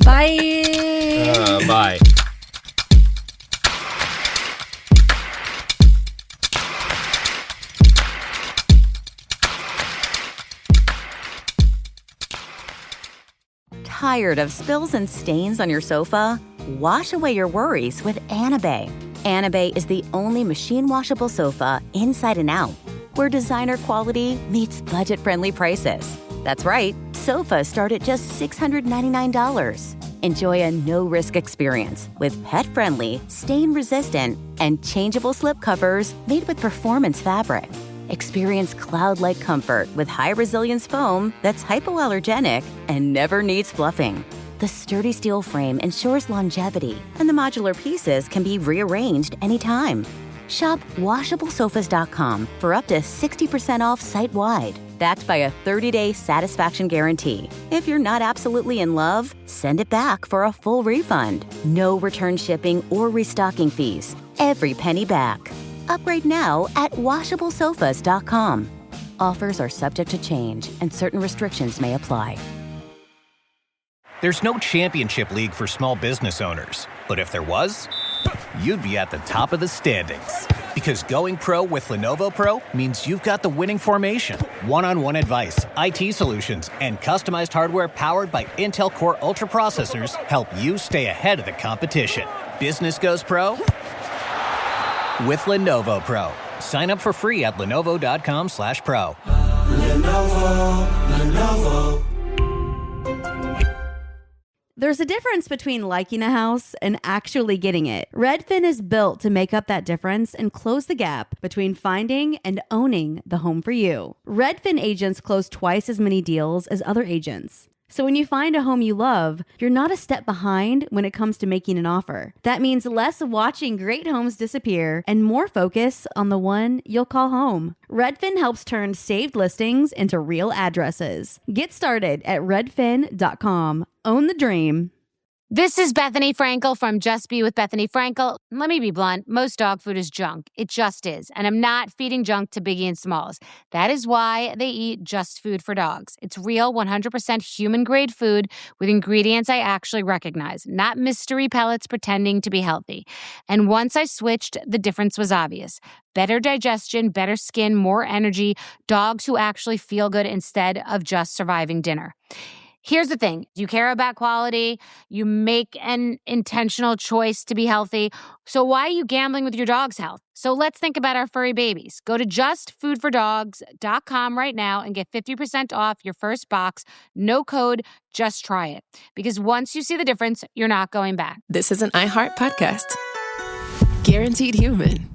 Bye. Bye. Tired of spills and stains on your sofa? Wash away your worries with Anabay. Anabay is the only machine washable sofa inside and out, where designer quality meets budget-friendly prices. That's right, Sofas start at just $699. Enjoy a no-risk experience with pet-friendly, stain-resistant, and changeable slipcovers made with performance fabric. Experience cloud-like comfort with high-resilience foam that's hypoallergenic and never needs fluffing. The sturdy steel frame ensures longevity, and the modular pieces can be rearranged anytime. Shop WashableSofas.com for up to 60% off site-wide, backed by a 30-day satisfaction guarantee. If you're not absolutely in love, send it back for a full refund. No return shipping or restocking fees. Every penny back. Upgrade now at WashableSofas.com. Offers are subject to change, and certain restrictions may apply. There's no championship league for small business owners, but if there was, you'd be at the top of the standings. Because going pro with Lenovo Pro means you've got the winning formation. One-on-one advice, IT solutions, and customized hardware powered by Intel Core Ultra processors help you stay ahead of the competition. Business goes pro with Lenovo Pro. Sign up for free at lenovo.com/pro. Lenovo. There's a difference between liking a house and actually getting it. Redfin is built to make up that difference and close the gap between finding and owning the home for you. Redfin agents close twice as many deals as other agents. So when you find a home you love, you're not a step behind when it comes to making an offer. That means less watching great homes disappear and more focus on the one you'll call home. Redfin helps turn saved listings into real addresses. Get started at redfin.com. Own the dream. This is Bethany Frankel from Just Be with Bethany Frankel. Let me be blunt. Most dog food is junk. It just is. And I'm not feeding junk to Biggie and Smalls. That is why they eat Just Food for Dogs. It's real, 100% human-grade food with ingredients I actually recognize, not mystery pellets pretending to be healthy. And once I switched, the difference was obvious. Better digestion, better skin, more energy, dogs who actually feel good instead of just surviving dinner. Here's the thing. You care about quality. You make an intentional choice to be healthy. So why are you gambling with your dog's health? So let's think about our furry babies. Go to justfoodfordogs.com right now and get 50% off your first box. No code, just try it. Because once you see the difference, you're not going back. This is an iHeart podcast. Guaranteed Human.